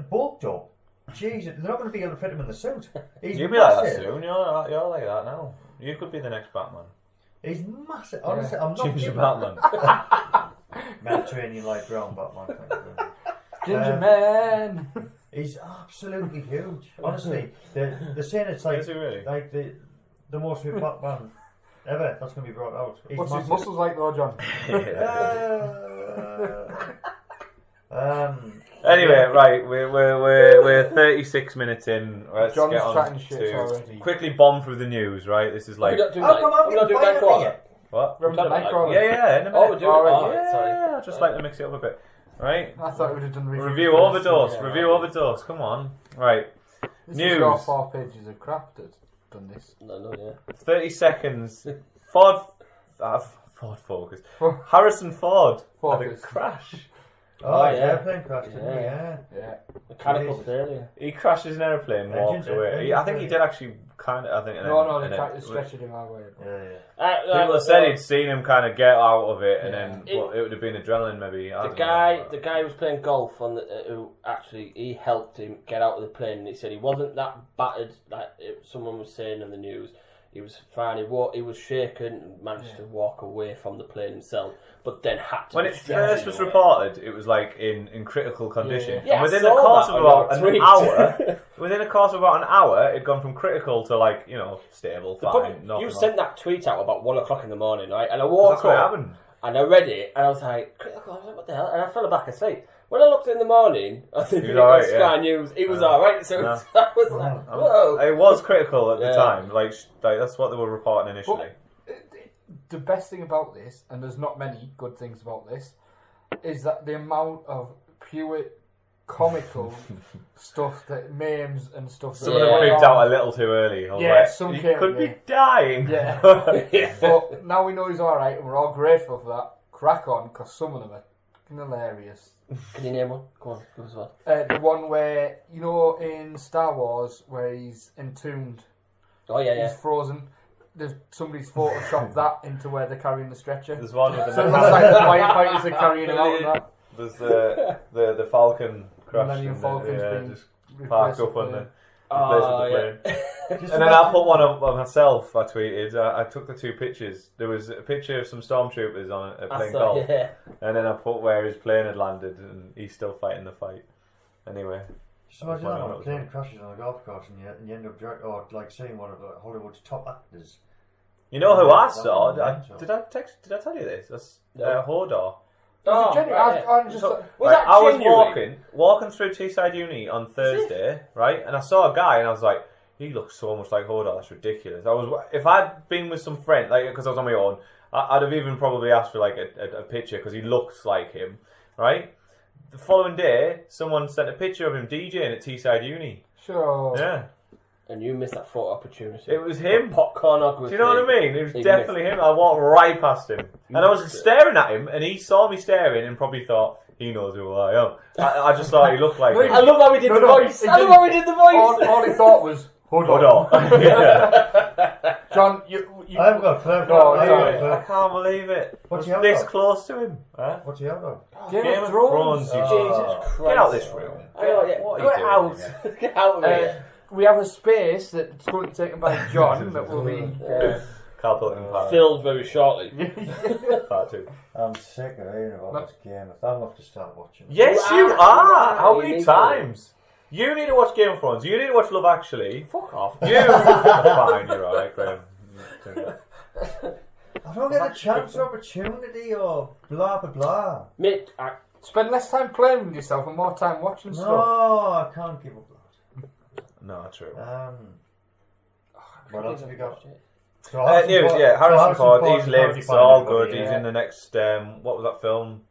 Bulked up. Jesus, they're not going to be able to fit him in the suit. You'll be like that soon. You're like that now. You could be the next Batman. He's massive. Honestly, I'm not Ginger Batman. Mediterranean light brown Batman. Ginger Man. He's absolutely huge. Honestly, they're saying it's like like the most fit Batman ever. That's going to be brought out. He's What's massive. his muscles like though, John? Anyway, right, we're 36 minutes in. Let's John's get on chatting shit to already. quickly bomb through the news. Right, this is like We're not doing How come I'm we're not getting doing fired NightCrawler. yet? What? Remember NightCrawler? Yeah, in a minute. Oh, we're doing it. Oh, yeah, sorry. I'd just like to mix it up a bit. Right? I thought we would have done Review overdose. Review overdose. Come on. Right. This News. is your 4 pages of crap that's done this. No, yeah. 30 seconds. Ford Focus. Harrison Ford had a Focus. crash. Oh, yeah. his airplane crashed, didn't he? Yeah. Yeah. Mechanical Jesus. failure. He crashes an airplane, walks away. I think he did actually kind of. I think. No, stretched him our way. Yeah. People said he'd seen him kind of get out of it, and then it would have been adrenaline, maybe. The guy who was playing golf on who actually he helped him get out of the plane, and he said he wasn't that battered like someone was saying in the news. He was fine. He was shaken and managed to walk away from the plane himself, but then had to. When it first was reported, it was like in critical condition. Yeah, within I the saw course that of on about your an tweet. hour, within the course of about an hour, it'd gone from critical to like stable, fine. You sent that tweet out about 1 o'clock in the morning, right? And I woke That's what up happened. and I read it, and I was like, critical. I was like, what the hell? And I fell back asleep. When I looked in the morning, I think it was Sky News. It was alright. So I was like, whoa. It was critical at the time. Like that's what they were reporting initially. The best thing about this, and there's not many good things about this, is that the amount of pure comical stuff that memes and stuff. Some of them creeped out a little too early. Some he came, could be dying. Yeah. But now we know he's alright, and we're all grateful for that. Crack on, because some of them are hilarious. Can you name one? Go on, give us one. The one where, you know, in Star Wars, where he's entombed. Oh, yeah. He's frozen. Somebody's photoshopped that into where they're carrying the stretcher. There's one with So it looks like the firefighters are carrying him out and that. There's the Falcon crash. Millennium Falcon's been just parked up on the plane. Yeah. And then I put one of myself. I tweeted. I took the 2 pictures. There was a picture of some stormtroopers on a plane golf, and then I put where his plane had landed, and he's still fighting the fight. Anyway, Just imagine that when a plane crashes on a golf course and you end up seeing one of Hollywood's top actors. You know who I saw? Did I tell you this? That's Hordor. Oh, I was walking through Teesside Uni on Thursday, right? And I saw a guy, and I was like, he looks so much like Hordor. That's ridiculous. If I'd been with some friend, like because I was on my own, I'd have even probably asked for like a picture because he looks like him, right? The following day, someone sent a picture of him DJing at Teesside Uni. Sure. Yeah. And you missed that photo opportunity. It was him. Popcornography. Do you know what I mean? It was definitely him. I walked right past him. And I was staring at him, and he saw me staring and probably thought, he knows who I am. I just thought he looked like him. I love how we did the voice. I love how we did the voice. All he thought was, Hordor. Yeah. John, I haven't got a clue. I can't believe it. What's he I out was this of? close to him. Huh? What's he out of? Game of Thrones. Jesus Christ. Get out of this room. What Get are you doing? Get out of here. We have a space that's currently taken by John that will be Carpet and Pie. Filled very shortly. Part 2. I'm sick of hearing about this game. I'm off to start watching. Yes, you are. How many times? You need to watch Game of Thrones. You need to watch Love Actually. Fuck off. You. Fine, you're alright, Graham. I don't get a chance or opportunity or blah blah blah. Mate, spend less time playing with yourself and more time watching stuff. No, I can't give up that. No, true. What else have we got? News, Harrison Ford, he's lived, it's all good. He's in the next, what was that film?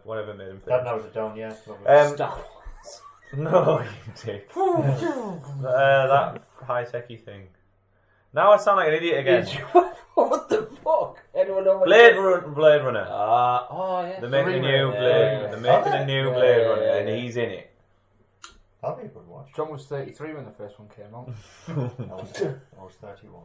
Whatever made him famous. That narrows it down, yeah. Star Wars. No, you dick. That high-techy thing. Now I sound like an idiot again. What the fuck? Anyone know what Blade Runner. Oh, yeah. They're making a new Yeah. Blade. They're making a new Blade Runner, and he's in it. That'll be a good watch. John was 33 when the first one came out. I was 31.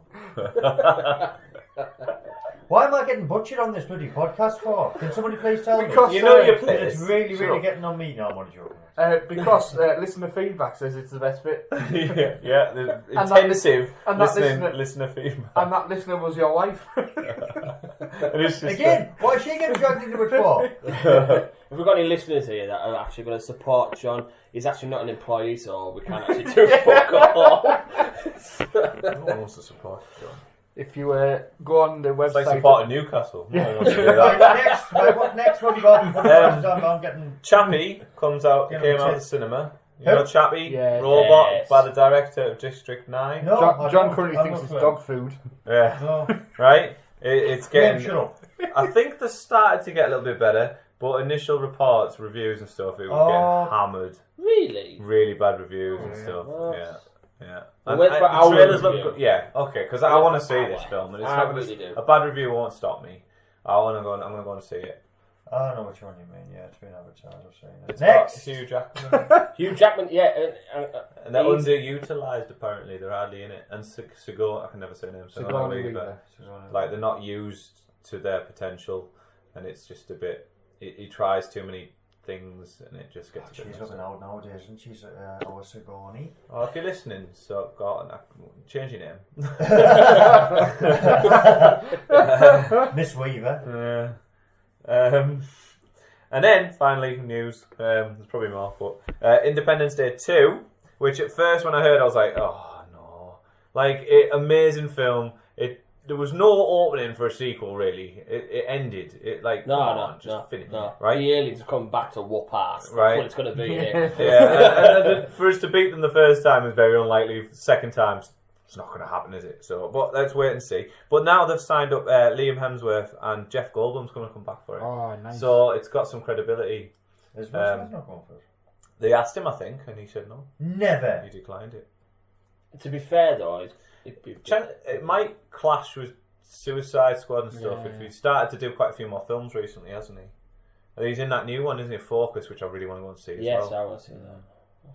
Why am I getting butchered on this bloody podcast for? Can somebody please tell me? Because you know your place. It's really getting on me now, I'm only joking. Because listener feedback says it's the best bit. yeah, the And intensive that listener feedback. And that listener was your wife. Again, why is she getting dragged into it for? If we've got any listeners here that are actually going to support John, he's actually not an employee, so we can't actually do fuck all. No one wants to support John. If you go on the website... It's like supporting Newcastle. No one wants to do that. What next? What have you got? I'm getting... Chappie came out of the cinema. You know Chappie? Yeah. Robot Yes. by the director of District 9. No, John currently thinks it's dog food. Yeah. No. Right? It's getting. Shut up. I think they started to get a little bit better, but initial reports, reviews and stuff, it was getting hammered. Really? Really bad reviews and stuff. Yeah. I went for the our trailers review. look good. Yeah, okay, because I want to see this film, and it's I not really do. a bad review won't stop me. I'm gonna go and see it. I know which one you mean. Yeah, it's been advertised. I've seen it. It's Next, got Hugh Jackman, Hugh Jackman, yeah. and they're underutilized apparently. They're hardly in it. And Sigourney, I can never say her name. Sigourney Weaver. Like they're not used to their potential, and it's just a bit. He tries too many things, and it just gets. She's looking old nowadays, isn't she? Our Sigourney. Oh, if you're listening, so change your name. Miss Weaver. And then finally news. There's probably more, but Independence Day 2, which at first when I heard, I was like, oh no, like amazing film. There was no opening for a sequel really. It ended. It like finish. Right? The aliens come back to whoop ass. That's Right. what it's going to be here. and for us to beat them the first time is very unlikely. Second time, it's not going to happen, is it? So, but let's wait and see. But now they've signed up Liam Hemsworth and Jeff Goldblum's going to come back for it. Oh, nice. So it's got some credibility. Is Will Smith not going for it? They asked him, I think, and he said no. Never. He declined it. To be fair though, It might clash with Suicide Squad and stuff if he started to do quite a few more films recently, hasn't he? He's in that new one, isn't he? Focus, which I really want to go and see as yes, well. I want to see that.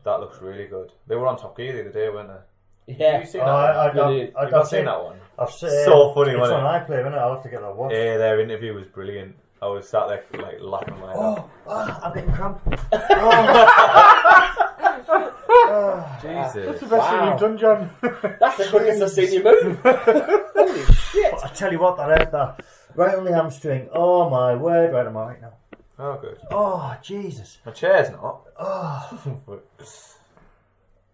That looks really good. They were on Top Gear the other day, weren't they? Yeah. Have you seen that one? You've not seen that one? I've seen So funny, it's wasn't on it? iPlayer, isn't it? I'll have to get that watch. Yeah, their interview was brilliant. I was sat there like laughing my head off. I'm getting cramp. Jesus. That's the best thing you've done, John. That's the quickest I've seen you move. Holy shit. I tell you what, that hurt that. Right on the hamstring. Oh my word, right on my right now. Oh, good. Oh, Jesus. My chair's not. Oh.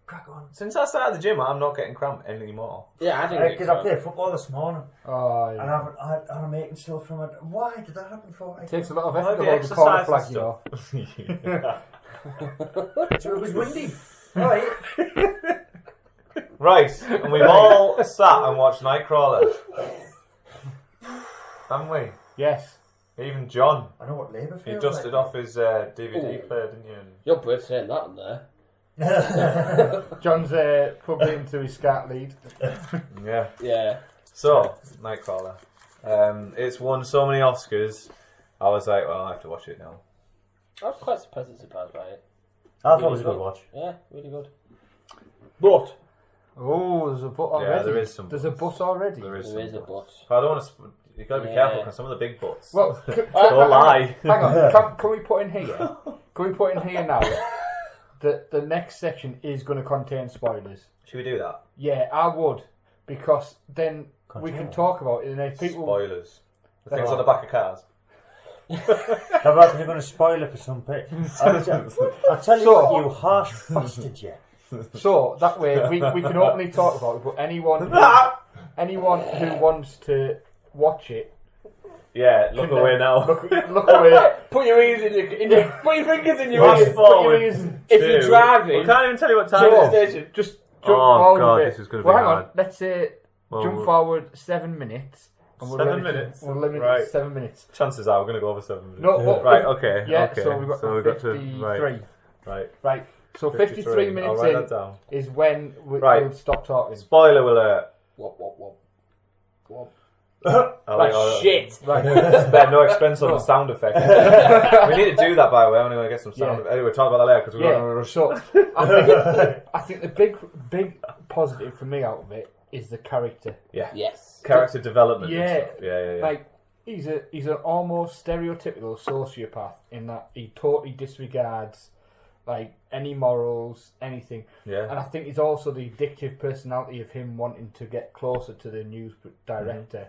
Crack on. Since I started the gym, I'm not getting cramp anymore. Yeah, I didn't Because I played football this morning Oh, and yeah. I'm making stuff from it. Why did that happen for? It takes a lot of effort to Maybe hold the corner exercise flag, and you know. So it was windy. Right. Right, and we've all sat and watched Nightcrawler. Haven't we? Yes. Even John. I know what Labour You feels dusted like. off his DVD player, didn't you? Your bird's saying that in there. John's plugged into his scat lead. Yeah. Yeah. So, Nightcrawler. It's won so many Oscars. I was like, well, I have to watch it now. I was quite pleasantly surprised by it. I thought it was a good watch. Yeah, really good. But Oh, there's a butt already. Yeah, there is some There's a butts. butt already. There is there some is a butts. but. But I don't want to... You've got to be careful because some of the big butts. Well, Don't lie. Hang on. Can we put in here? Can we put in here now that the next section is going to contain spoilers? Should we do that? Yeah, I would, because then we Contain can what? talk about it, and if people. Spoilers. The That's things all. on the back of cars. How about you're going to spoil it for some people? I'll tell you So- what, you harsh bastard, yeah. So that way we can openly talk about it. But anyone who wants to watch it, Yeah, look away now. look away. Put your ears in your put your fingers in your Fast ears. forward. Put your ears in- If you're driving, We can't even tell you what time So- it is. station. Just jump Oh, forward God, a bit. this is gonna be well, hang hard. on. Let's say Well, jump forward 7 minutes. And 7 minutes? We'll limit Right. it to 7 minutes. Chances are we're going to go over 7 minutes. No, what- Right, okay. Yeah, okay. so we've got to 53. Right. Right. So 53 I'll minutes write in that down. is when Right. we'll stop talking. Spoiler alert. Whoop, whoop, whoop. Whoop. Shit. Right. Spare no expense on the sound effect. We need to do that, by the way. I'm going to get some sound. Yeah. Anyway, talk about that later because we're going to Yeah. rush. So I think the big positive for me out of it is the character. Yeah. Yes. Character development. Yeah. And stuff. Yeah. Like he's an almost stereotypical sociopath in that he totally disregards like any morals, anything. Yeah. And I think it's also the addictive personality of him wanting to get closer to the news director,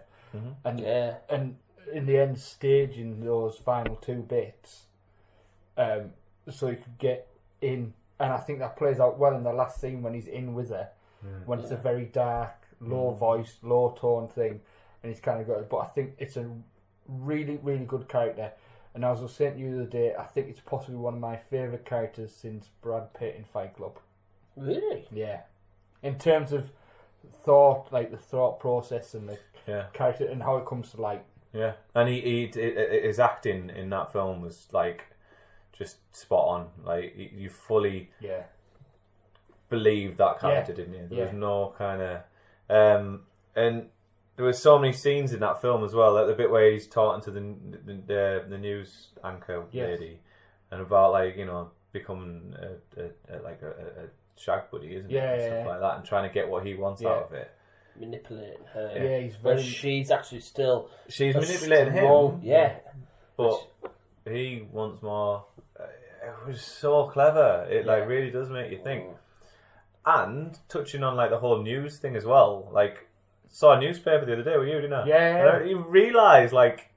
and Yeah. and in the end staging those final 2 bits, so he could get in. And I think that plays out well in the last scene when he's in with her, when it's a very dark, low voice, low tone thing, and he's kind of got it. But I think it's a really, really good character. And as I was saying to you the other day, I think it's possibly one of my favourite characters since Brad Pitt in Fight Club. Really? Yeah. In terms of the thought process and the Yeah. character and how it comes to light. Yeah, and his acting in that film was like just spot on. Like you fully believed that character, didn't you? There was no kind of and there was so many scenes in that film as well. Like the bit where he's talking to the news anchor lady, and about like becoming a shag buddy, isn't it? And stuff like that, and trying to get what he wants out of it. Manipulating her. Yeah, he's very. But she's actually still. She's manipulating strong, him. Yeah. But he wants more. It was so clever. It like really does make you think. And touching on like the whole news thing as well. Like saw a newspaper the other day with you, didn't I? Yeah. And you realise like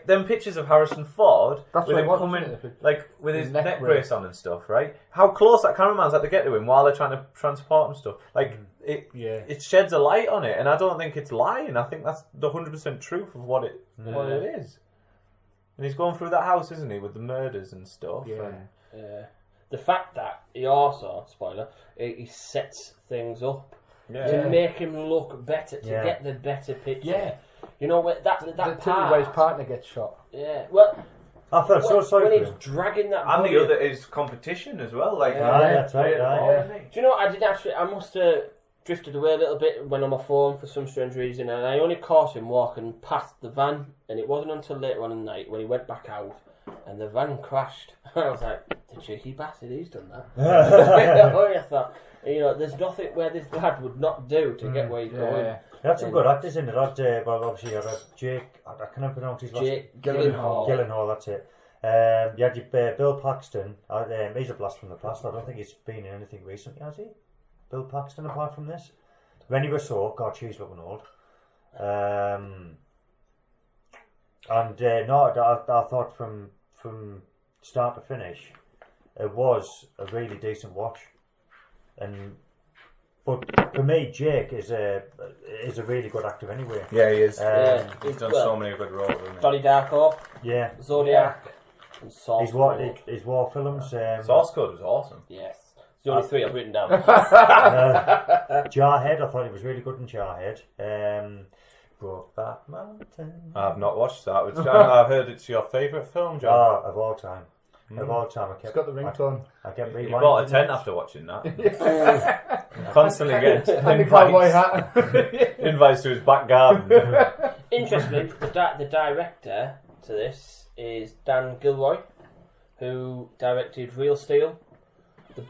them pictures of Harrison Ford with him coming like with his neck brace on and stuff, right? How close that cameraman's had to get to him while they're trying to transport and stuff. Like it sheds a light on it, and I don't think it's lying. I think that's the 100% truth of what it is. And he's going through that house, isn't he, with the murders and stuff. Yeah. The fact that he also, spoiler, he sets things up to make him look better, to get the better picture. Yeah. You know, that part where his partner gets shot. Yeah. Well, I felt so sorry when for he's him. dragging that. And body, the other is competition as well. Like that's right. Do you know? I must have drifted away a little bit when on my phone for some strange reason, and I only caught him walking past the van, and it wasn't until later on in the night when he went back out, and the van crashed. I was like, "The cheeky bastard, he's done that." I thought, there's nothing where this lad would not do to get where he's going. That's some good actors in it. Well, obviously, you had Jake. I can't pronounce his last name. Jake Gyllenhaal. Gyllenhaal, that's it. You had your, Bill Paxton. He's a blast from the past. I don't think he's been in anything recently, has he? Bill Paxton, apart from this. Rennie Rousseau, God, she's looking old. I thought from start to finish, it was a really decent watch. But for me, Jake is a really good actor anyway. Yeah, he is. He's done so many good roles, hasn't he? Donnie Darko. Yeah. Zodiac. And Source his war films. Source Code was awesome. Yes. It's the only three I've written down. Jarhead, I thought he was really good in Jarhead. Brokeback Mountain. I've not watched that. I've heard it's your favourite film, John. Of all time. Of all time. It's got the ringtone. I kept You bought a tent after watching that. Constantly getting invites to his back garden. Interestingly, the director to this is Dan Gilroy, who directed Real Steel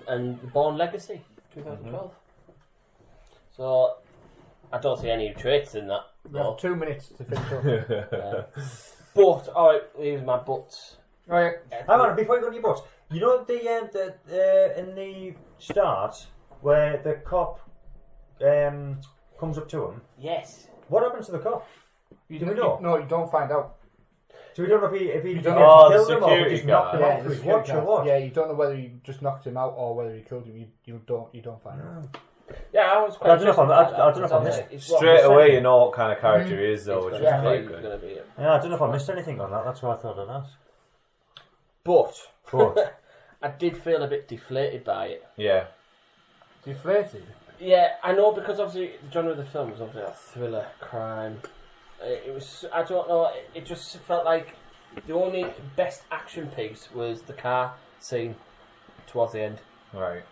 and The Bourne Legacy, 2012. So, I don't see any traits in that. We have 2 minutes to finish up. But, alright, here's my butts. Right. Hang on, before you go to your butts, you know the in the start where the cop comes up to him. Yes. What happens to the cop? Do we know? No, you don't find out. So we don't know if he the killed him or security just knocked him guard. off his watch or what. Yeah, you don't know whether he just knocked him out or whether he killed him. You don't find out. Yeah, I was quite. I don't know if I missed. Straight away, you know what kind of character he is, though, which is Yeah, quite he's good. going to be it. Yeah, I don't know if I missed anything on that. That's why I thought I'd ask. But I did feel a bit deflated by it. Yeah. Deflated? Yeah, I know, because obviously the genre of the film was obviously a thriller, crime. It was, I don't know, it just felt like the only best action piece was the car scene towards the end. Right.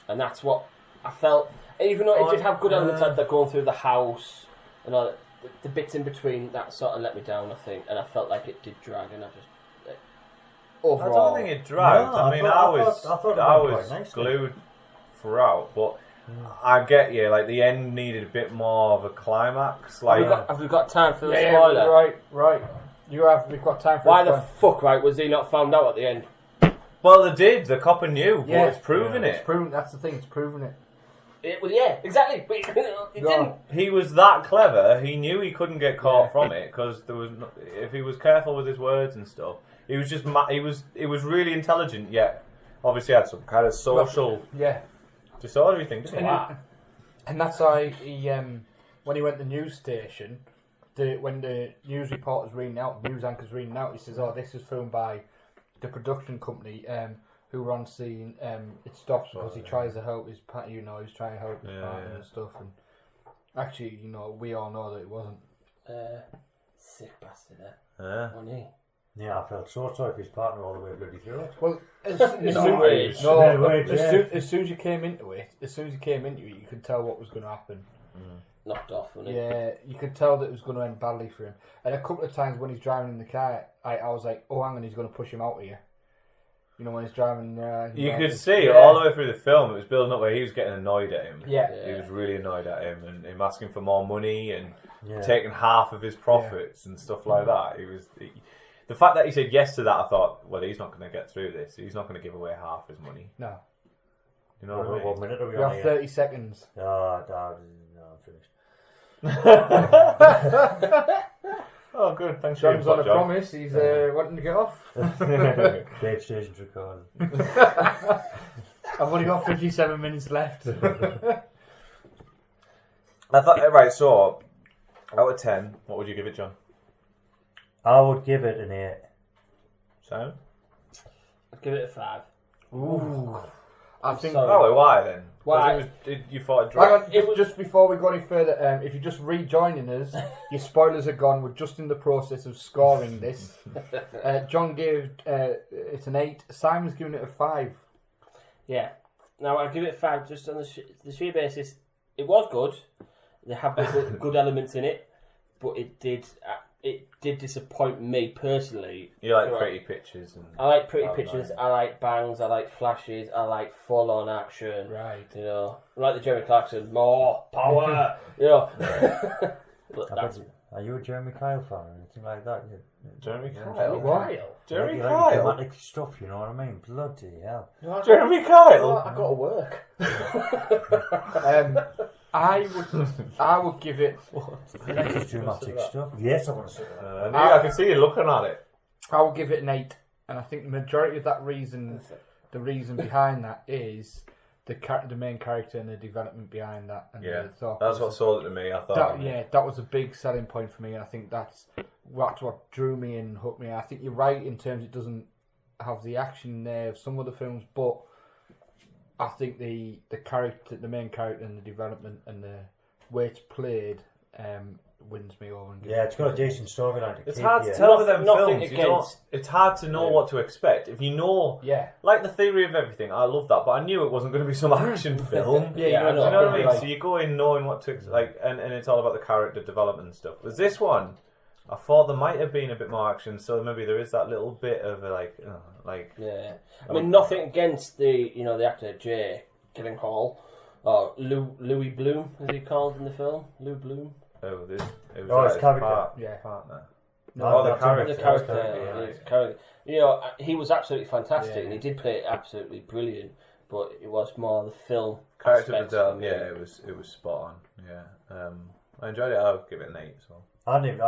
And that's what I felt, even though it did have good elements like that going through the house and all that, the bits in between, that sort of let me down, I think, and I felt like it did drag, and I just... overall, I don't think it dragged. No, I mean, I was thought it went quite nicely. glued throughout, but I get you. Like the end needed a bit more of a climax. Like, have we got time for the Yeah, spoiler? right. We've got time for Why a the spoiler. fuck, right, was he not found out at the end? well, they did. The copper knew, but it's proving It's it. proven. That's the thing. It's proving it. Well, yeah, exactly. But it didn't. He was that clever. He knew he couldn't get caught from it because there was. If he was careful with his words and stuff, he was just. He was really intelligent. Yet, obviously, had some kind of social disorder thing. Didn't he? And that's why he, when he went to the news station, when the news reporter's reading out, news anchor's reading out, he says, "Oh, this is filmed by the production company who were on scene. It stops because he tries to help his partner. He's trying to help his partner and stuff." And Actually, we all know that it wasn't. Sick bastard, Yeah. wasn't he? Yeah, I felt so sorry for his partner all the way bloody through it. Well, as soon as you came into it, you could tell what was going to happen. Knocked off, wasn't he? Yeah, you could tell that it was going to end badly for him. And a couple of times when he's driving in the car, I was like, oh, hang on, he's going to push him out of here. When he's driving... you could see all the way through the film, it was building up where he was getting annoyed at him. Yeah. He was really annoyed at him and him asking for more money and taking half of his profits and stuff like that. The fact that he said yes to that, I thought, well, he's not going to get through this. He's not going to give away half his money. No. You know what I mean? What minute are we We on have here? 30 seconds. No, I'm finished. Oh, good. Thanks for John's on a promise. He's wanting to get off. Dave Station's recording. I've only got 57 minutes left. I thought, right, so, out of 10, what would you give it, John? I would give it an 8. Simon? I'd give it a 5. Ooh. I think... Sorry. Oh, why then? Why? You thought it Hang dropped? on, just before we go any further, if you're just rejoining us, your spoilers are gone. We're just in the process of scoring this. John gave it an 8. Simon's giving it a 5. Yeah. Now, I'd give it a 5 just on the sheer basis. It was good. There have been good elements in it, but it did disappoint me personally. You like pretty pictures. I like pretty pictures, I like bangs, I like flashes, I like full-on action. Right. I like the Jeremy Clarkson, more power, But that's... Are you a Jeremy Kyle fan or anything like that? Jeremy Kyle? Jeremy Kyle? Like dramatic stuff, you know what I mean? Bloody hell. Jeremy Kyle? I got to work. I would give it... That's just dramatic stuff. Yes, I want to say that. I can see you looking at it. I will give it an 8, and I think the majority of that reason, the reason behind that is the main character and the development behind that. And that's what sold it to me. I thought that was a big selling point for me, and I think that's what drew me and hooked me. I think you're right in terms it doesn't have the action there of some other films, but I think the main character and the development and the way it's played wins me over. Yeah, it's got a decent storyline. It's hard to tell with them films. It's hard to know what to expect. If you know, like The Theory of Everything, I love that, but I knew it wasn't going to be some action film. I know. Do you know what I mean? So you go in knowing what to like, and it's all about the character development and stuff. With this one, I thought there might have been a bit more action, so maybe there is that little bit of Yeah. I mean, nothing against the actor Jay Gyllenhaal or Louis Bloom, as he called in the film. Lou Bloom. His character. Partner. The The character. He was absolutely fantastic, and he did play it absolutely brilliant. But it was more the film character aspect development. Yeah, it was spot on. Yeah, I enjoyed it. I'll give it an 8. So I hadn't even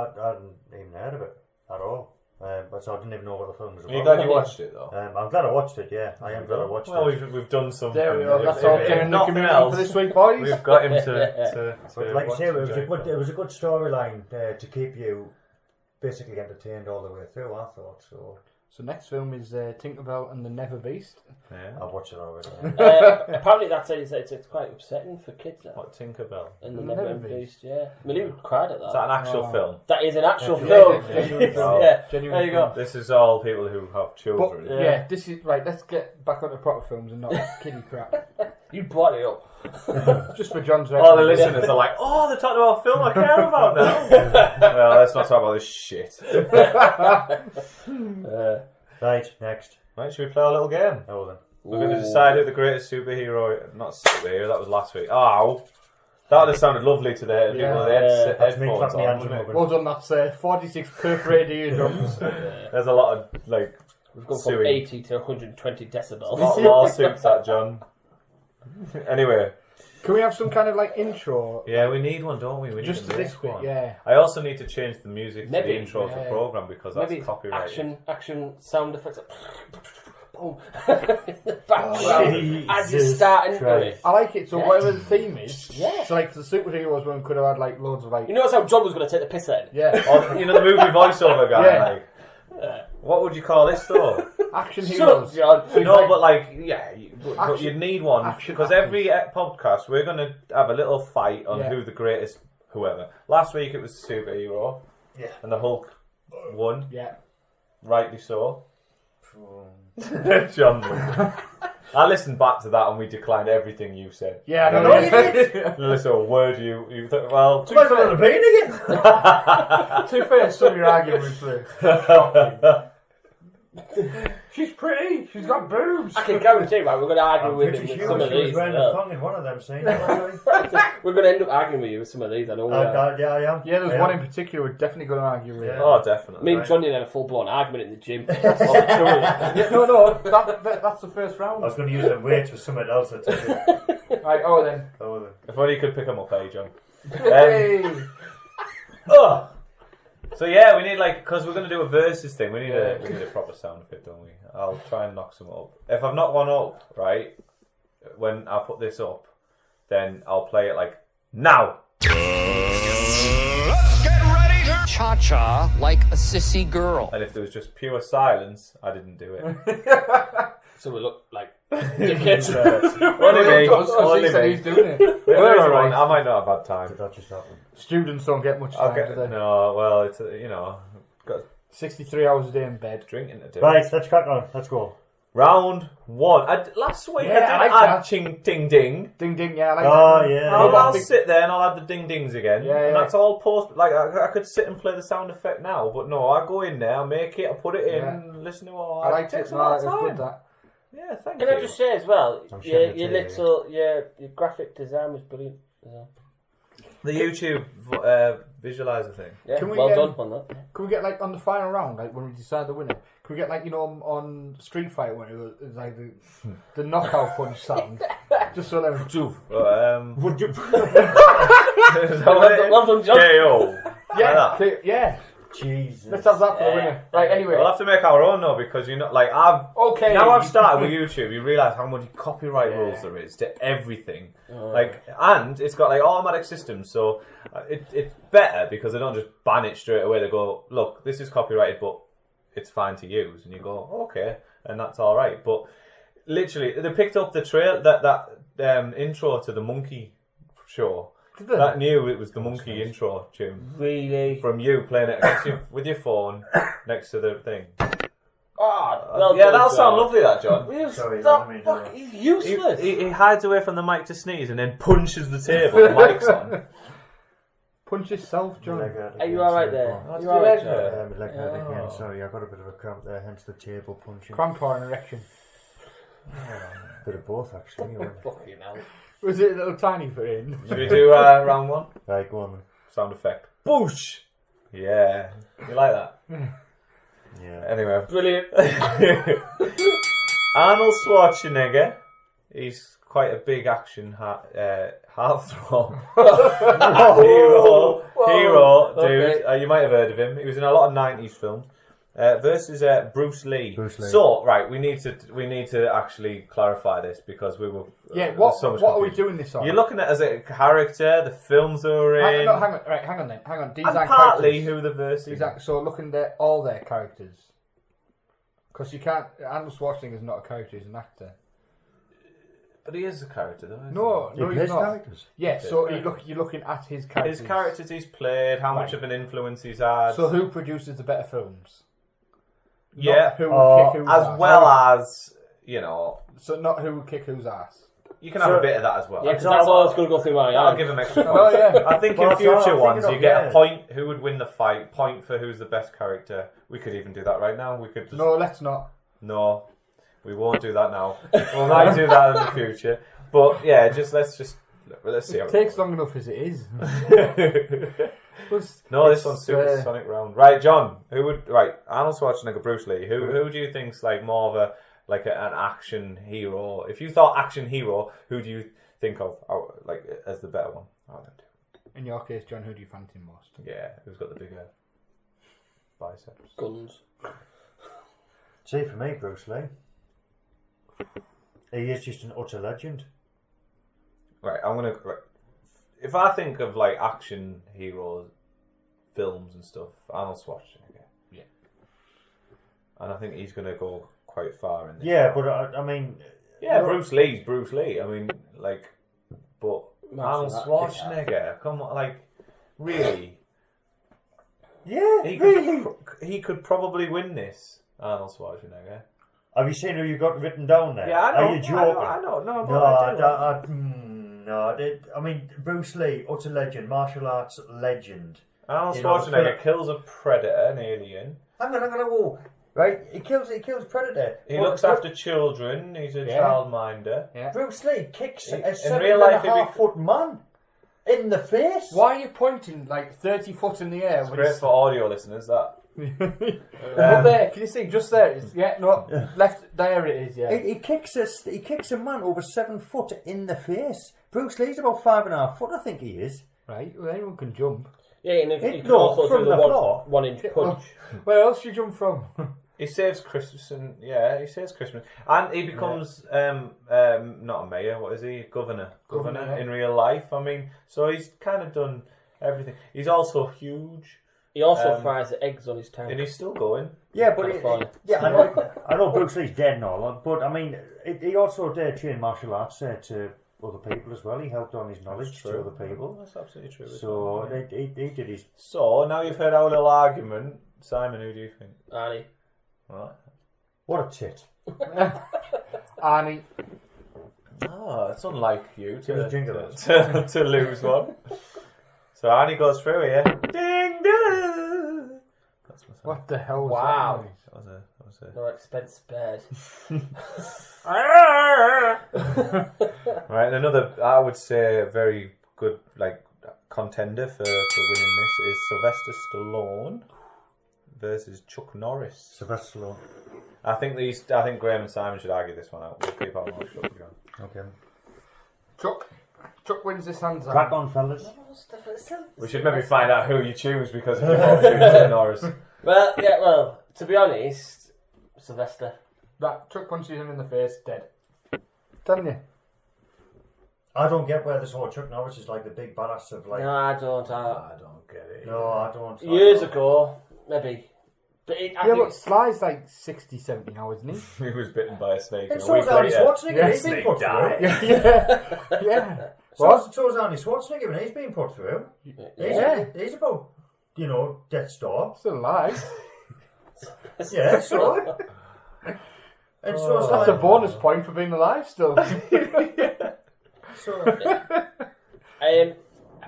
heard of it at all. But so I didn't even know what the film was about. Are you glad you watched it though? I'm glad I watched it. Yeah, I am glad I watched it. Well, we've done something. There we go. That's all. Nothing else for this week, boys. We've got him to like I say, it was a good storyline to keep you basically entertained all the way through. I thought so. So next film is Tinkerbell and the Never Beast. Yeah. I've watched it already. Apparently, it's quite upsetting for kids. That. What, Tinkerbell? And the Never Beast, yeah. Millie cried at that. Is that an actual film? That is an actual film. Genuine There you go. This is all people who have children. But, this is right. Let's get back onto proper films and not kiddie crap. You brought it up. Just for John's record. All the listeners are like, oh, they're talking about a film I care about now. Well, let's not talk about this shit. Right, next. Right, should we play our little game? Oh, then. We're going to decide who the greatest superhero... Not superhero, that was last week. Ow! That would have sounded lovely today. People with headphones on. Well done, that's 46 perforated eardrums. There's a lot of, we've gone from 80 to 120 decibels. A lot of lawsuits, that, John. Anyway. Can we have some kind of intro? Yeah, we need one, don't we? We just need this bit, yeah. I also need to change the music to the intro of the program because that's copyrighted. Action sound effects. Boom. Background as you start into it. I like it. So whatever the theme is. So the superheroes one could have had loads of You notice how John was going to take the piss then? Yeah. Or, the movie voiceover guy. What would you call this though? Action Shut up, heroes. John. No, but like, yeah, but Action- you'd need one action because actors. every podcast we're gonna have a little fight on who the greatest, whoever. Last week it was a superhero, and the Hulk won, rightly so. John, I listened back to that and we declined everything you said. Yeah, I know. You did. Listen, a word you thought, well, What's on the bean again? To be fair, some of your arguments were. She's pretty. She's got boobs. I can guarantee, right, we're going to argue with him with some of these. wearing a thong in one of them scenes. We're going to end up arguing with you with some of these, I know. Yeah, I am. Yeah, there's one in particular we're definitely going to argue with. Yeah. Oh, definitely. Me and Johnny had a full-blown argument in the gym. No, that's the first I round. was going to use the weights for something else. I tell you. Right, oh then. If only you could pick them up, John. Hey. Oh. So yeah, we need because we're going to do a versus thing. We need a proper sound effect, don't we? I'll try and knock some up. If I've knocked one up, right, when I put this up, then I'll play it now. Let's get ready to cha-cha like a sissy girl. And if there was just pure silence, I didn't do it. So we look like dickheads. Only me. He's doing it. There is one. I might not have had time. That just happened. Students don't get much time, do they? No, well, it's got 63 hours a day in bed. drinking to do. Right, let's crack on. Let's go. Round one. Last week Yeah, I I did like add that. ching ding ding. Ding ding, yeah, I like Oh, that. yeah. I'll sit there and I'll add the ding dings again. Yeah, And yeah. that's all post. I could sit and play the sound effect now, but no, I go in there, I make it, I put it in, Yeah. listen to all. I like It takes it. a lot No, of it's time. good that. Yeah, thank Can you. I just say as well, I'm your shedding a tear, your graphic design was brilliant. The YouTube visualizer thing. Yeah, Can we, well done on that. Can we get on the final round, when we decide the winner? Can we get on Street Fighter when it was the knockout punch sound? Just so that. Would you? Is that what it is? Well done, John. KO. Yeah, Like yeah. Jesus. Let's have that for the winner. Right, anyway. We'll have to make our own though, because Okay. now I've started with YouTube, you realise how many copyright rules there is to everything. And it's got automatic systems, so it's better because they don't just ban it straight away. They go, look, this is copyrighted, but it's fine to use, and you go, okay, and that's all right. But literally, they picked up the trail that intro to the Monkey show. That knew it was the Monkey intro tune. Really? From you playing it with your phone next to the thing. Oh, Yeah, that'll sound lovely, that, John. Sorry, Stop, I mean, fuck, he's useless. He hides away from the mic to sneeze and then punches the table. The mic's on. Punch yourself, John. Are you alright there? Oh, You alright, did you? John? My leg hurt again. Sorry, I got a bit of a cramp there, hence the table punching. Cramp or an erection? Bit of both, actually. Fucking hell. Was it a little tiny for in? Should we do round one? Right, go on then. Sound effect. Boosh! Yeah. You like that? Yeah. Anyway. Brilliant. Arnold Schwarzenegger. He's quite a big action heartthrob. Hero, dude. Okay. You might have heard of him. He was in a lot of 90s films. Versus Bruce Lee. So, right, we need to actually clarify this because we were. What so much are we confusion. doing this on? You're looking at it as a character, the films they were in, Hang on. These and aren't partly characters. who the verse is. So looking at all their characters. Because you can't. Arnold Schwarzenegger is not a character; he's an actor. But he is a character, though. Isn't No, He he's plays not. characters. Yeah, so you're looking at his he? characters. His characters he's played, how much Right. of an influence he's had. So who produces the better films? Yeah, Not who would kick who's as ass. well as So not who would kick whose ass. you can have a bit of that as well. Yeah, because that's all that's going to go through my That'll eye. give him extra Oh points. yeah. I think Well, in that's what future I'm ones thinking you of, get yeah. a point who would win the fight, point for who's the best character. We could even do that right now. We could just No, let's not. No, we won't do that now. We might do that in the future. But yeah, let's see how It takes long enough as it is. No, this one's Supersonic Round. Right, John. Arnold Schwarzenegger, Bruce Lee. Who do you think's more of an action hero? If you thought action hero, who do you think of as the better one? In your case, John, who do you fancy most? Yeah, who's got the bigger biceps? Guns. See, for me, Bruce Lee. He is just an utter legend. Right, if I think of action heroes, films and stuff, Arnold Schwarzenegger. Yeah. And I think he's gonna go quite far in this. Yeah, but I mean... Yeah, Bruce Lee's Bruce Lee. I mean, like... But Arnold Schwarzenegger, come on, like... Really? Yeah, He could probably win this, Arnold Schwarzenegger. Have you seen who you got written down there? Yeah, I know. Are you joking? I know. No, but I mean, Bruce Lee, utter legend, martial arts legend. Arnold Schwarzenegger kills a predator, an alien. I'm gonna go. Right, he kills predator. He looks after children. He's a childminder. Yeah. Bruce Lee kicks a in 7.5-foot man in the face. Why are you pointing like 30 foot in the air? It's great for audio listeners, that. Up there, can you see? Just there. Left there it is. Yeah. He kicks a man over 7 foot in the face. Bruce Lee's about 5.5 foot, I think he is. Right. Well, anyone can jump. Yeah, and he can also from do the floor. 1 inch punch. Where else do you jump from? He saves Christmas, and he saves Christmas, and he becomes not a mayor. What is he? Governor in real life. I mean, so he's kind of done everything. He's also huge. He also fries the eggs on his tank. And he's still going. Yeah, but I know Bruce Lee's dead and all, but I mean, he also did train martial arts to other people as well. He helped on his knowledge to other people. That's absolutely true. So he did his. So now you've heard our little argument, Simon. Who do you think? Arnie. Right. What a tit. Arnie. Oh, it's unlike you to lose one. So Arnie goes through here. Ding ding. That's what the hell was wow. that? That was a... No expense spared. Right, and another, I would say, a very good contender for winning this is Sylvester Stallone versus Chuck Norris. Sylvester Stallone. I think Graham and Simon should argue this one out. We'll keep our mouth shut. Okay. Chuck wins this hands Crack on, fellas. We should maybe find out who you choose because if you both choose Chuck Norris. Well, to be honest, Sylvester. That Chuck punches him in the face, dead. Don't you? I don't get where this whole Chuck Norris is like the big badass of like. No, I don't. I don't get it. No, I don't. Years ago, maybe. But but Sly's like 60, 70 now, isn't he? He was bitten by a snake. And so is Arnie Schwarzenegger. He's been put through. Yeah. So is Arnie Schwarzenegger, and he's been put through. Yeah. He's about, Death's Door. Still alive. Yeah, so. And so that's a bonus point for being alive still.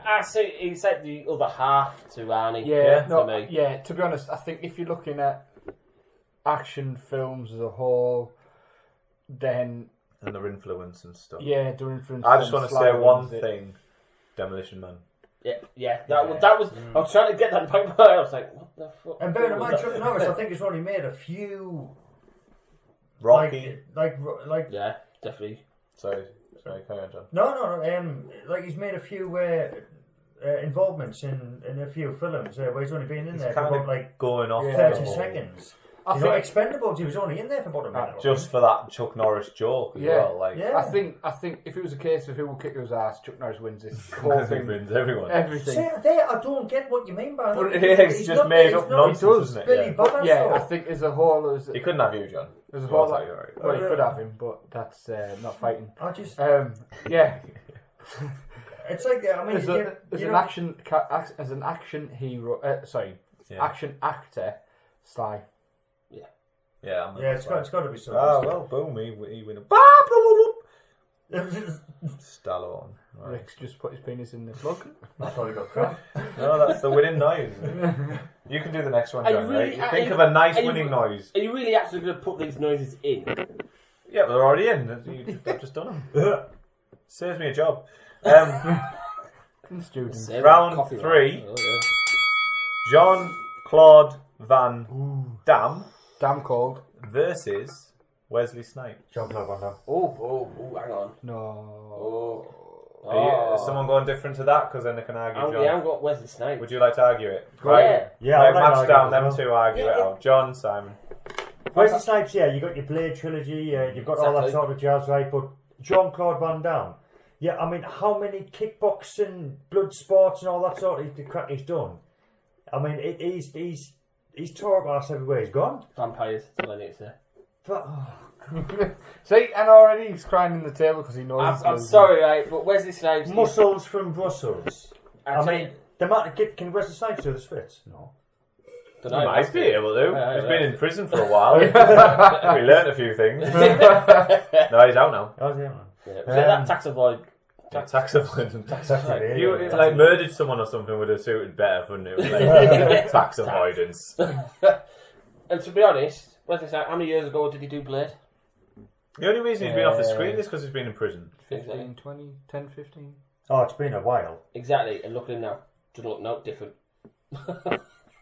I say he's like the other half to Arnie. To me. Yeah, to be honest, I think if you're looking at action films as a whole, then... And their influence and stuff. Yeah, their influence. I just want to say one thing. Demolition Man. Yeah. That was... I was trying to get that point, but I was like, what the fuck? And bearing in mind, Chuck Norris, I think, has only made a few... Rocky. Like... Yeah, definitely. Sorry, carry on, John. No. He's made a few involvements in a few films where he's only been in there for about going off 30 seconds. Expendables, he was only in there for about a minute. Just for that Chuck Norris joke as well. I think if it was a case of who will kick whose ass, Chuck Norris wins this whole thing. He wins everyone. Everything. See, I don't get what you mean by that. But it's just made up nonsense, isn't it? Billy Badass, yeah, I think as a whole... He couldn't have you, John. As a whole... Well, he could have him, but that's not fighting. I just... yeah. It's like, as an action hero... action actor, Sly. Yeah, it's got to be something. Oh, well, boom, he win. Stallone. Right. Rick's just put his penis in the plug. That's why he got crap. No, that's the winning noise. You can do the next one, John, right? Think of a nice winning noise. Are you really actually going to put these noises in? Yeah, they're already in. I've just done them. Saves me a job. Students. Round 3. Oh, yeah. Jean-Claude Van Damme. Damn cold. Versus Wesley Snipes. Jean-Claude Van Damme. Oh, hang on. No. Is someone going different to that? Because then they can argue, John. Yeah, I've got Wesley Snipes. Would you like to argue it? Right. Yeah, right, match down them two, argue it out. John, Simon. Wesley Snipes, yeah, you got your Blade trilogy, you've got all that sort of jazz, right? But Jean-Claude Van Damme, yeah, I mean, how many kickboxing, blood sports and all that sort of crap he's done? I mean, he's tore up ass everywhere he's gone. Vampires, that's all I need to say. See, and already he's crying in the table because he knows. I'm sorry, right, but Wesley Snipes. Muscles from Brussels. I mean, can Wesley Snipes do the Spits? No. He might be able to. He's been in prison for a while. We learned a few things. No, he's out now. Oh, yeah. Yeah. That tax avoid. Tax avoidance. Definitely, You yeah. like murdered someone or something would have suited better, wouldn't it? Like, tax avoidance. And to be honest, Wesley Snipes, how many years ago did he do Blade? The only reason he's been off the screen is because he's been in prison. 15, 20, 10, 15. Oh, it's been a while. Exactly, and look at him now. Doesn't look no different.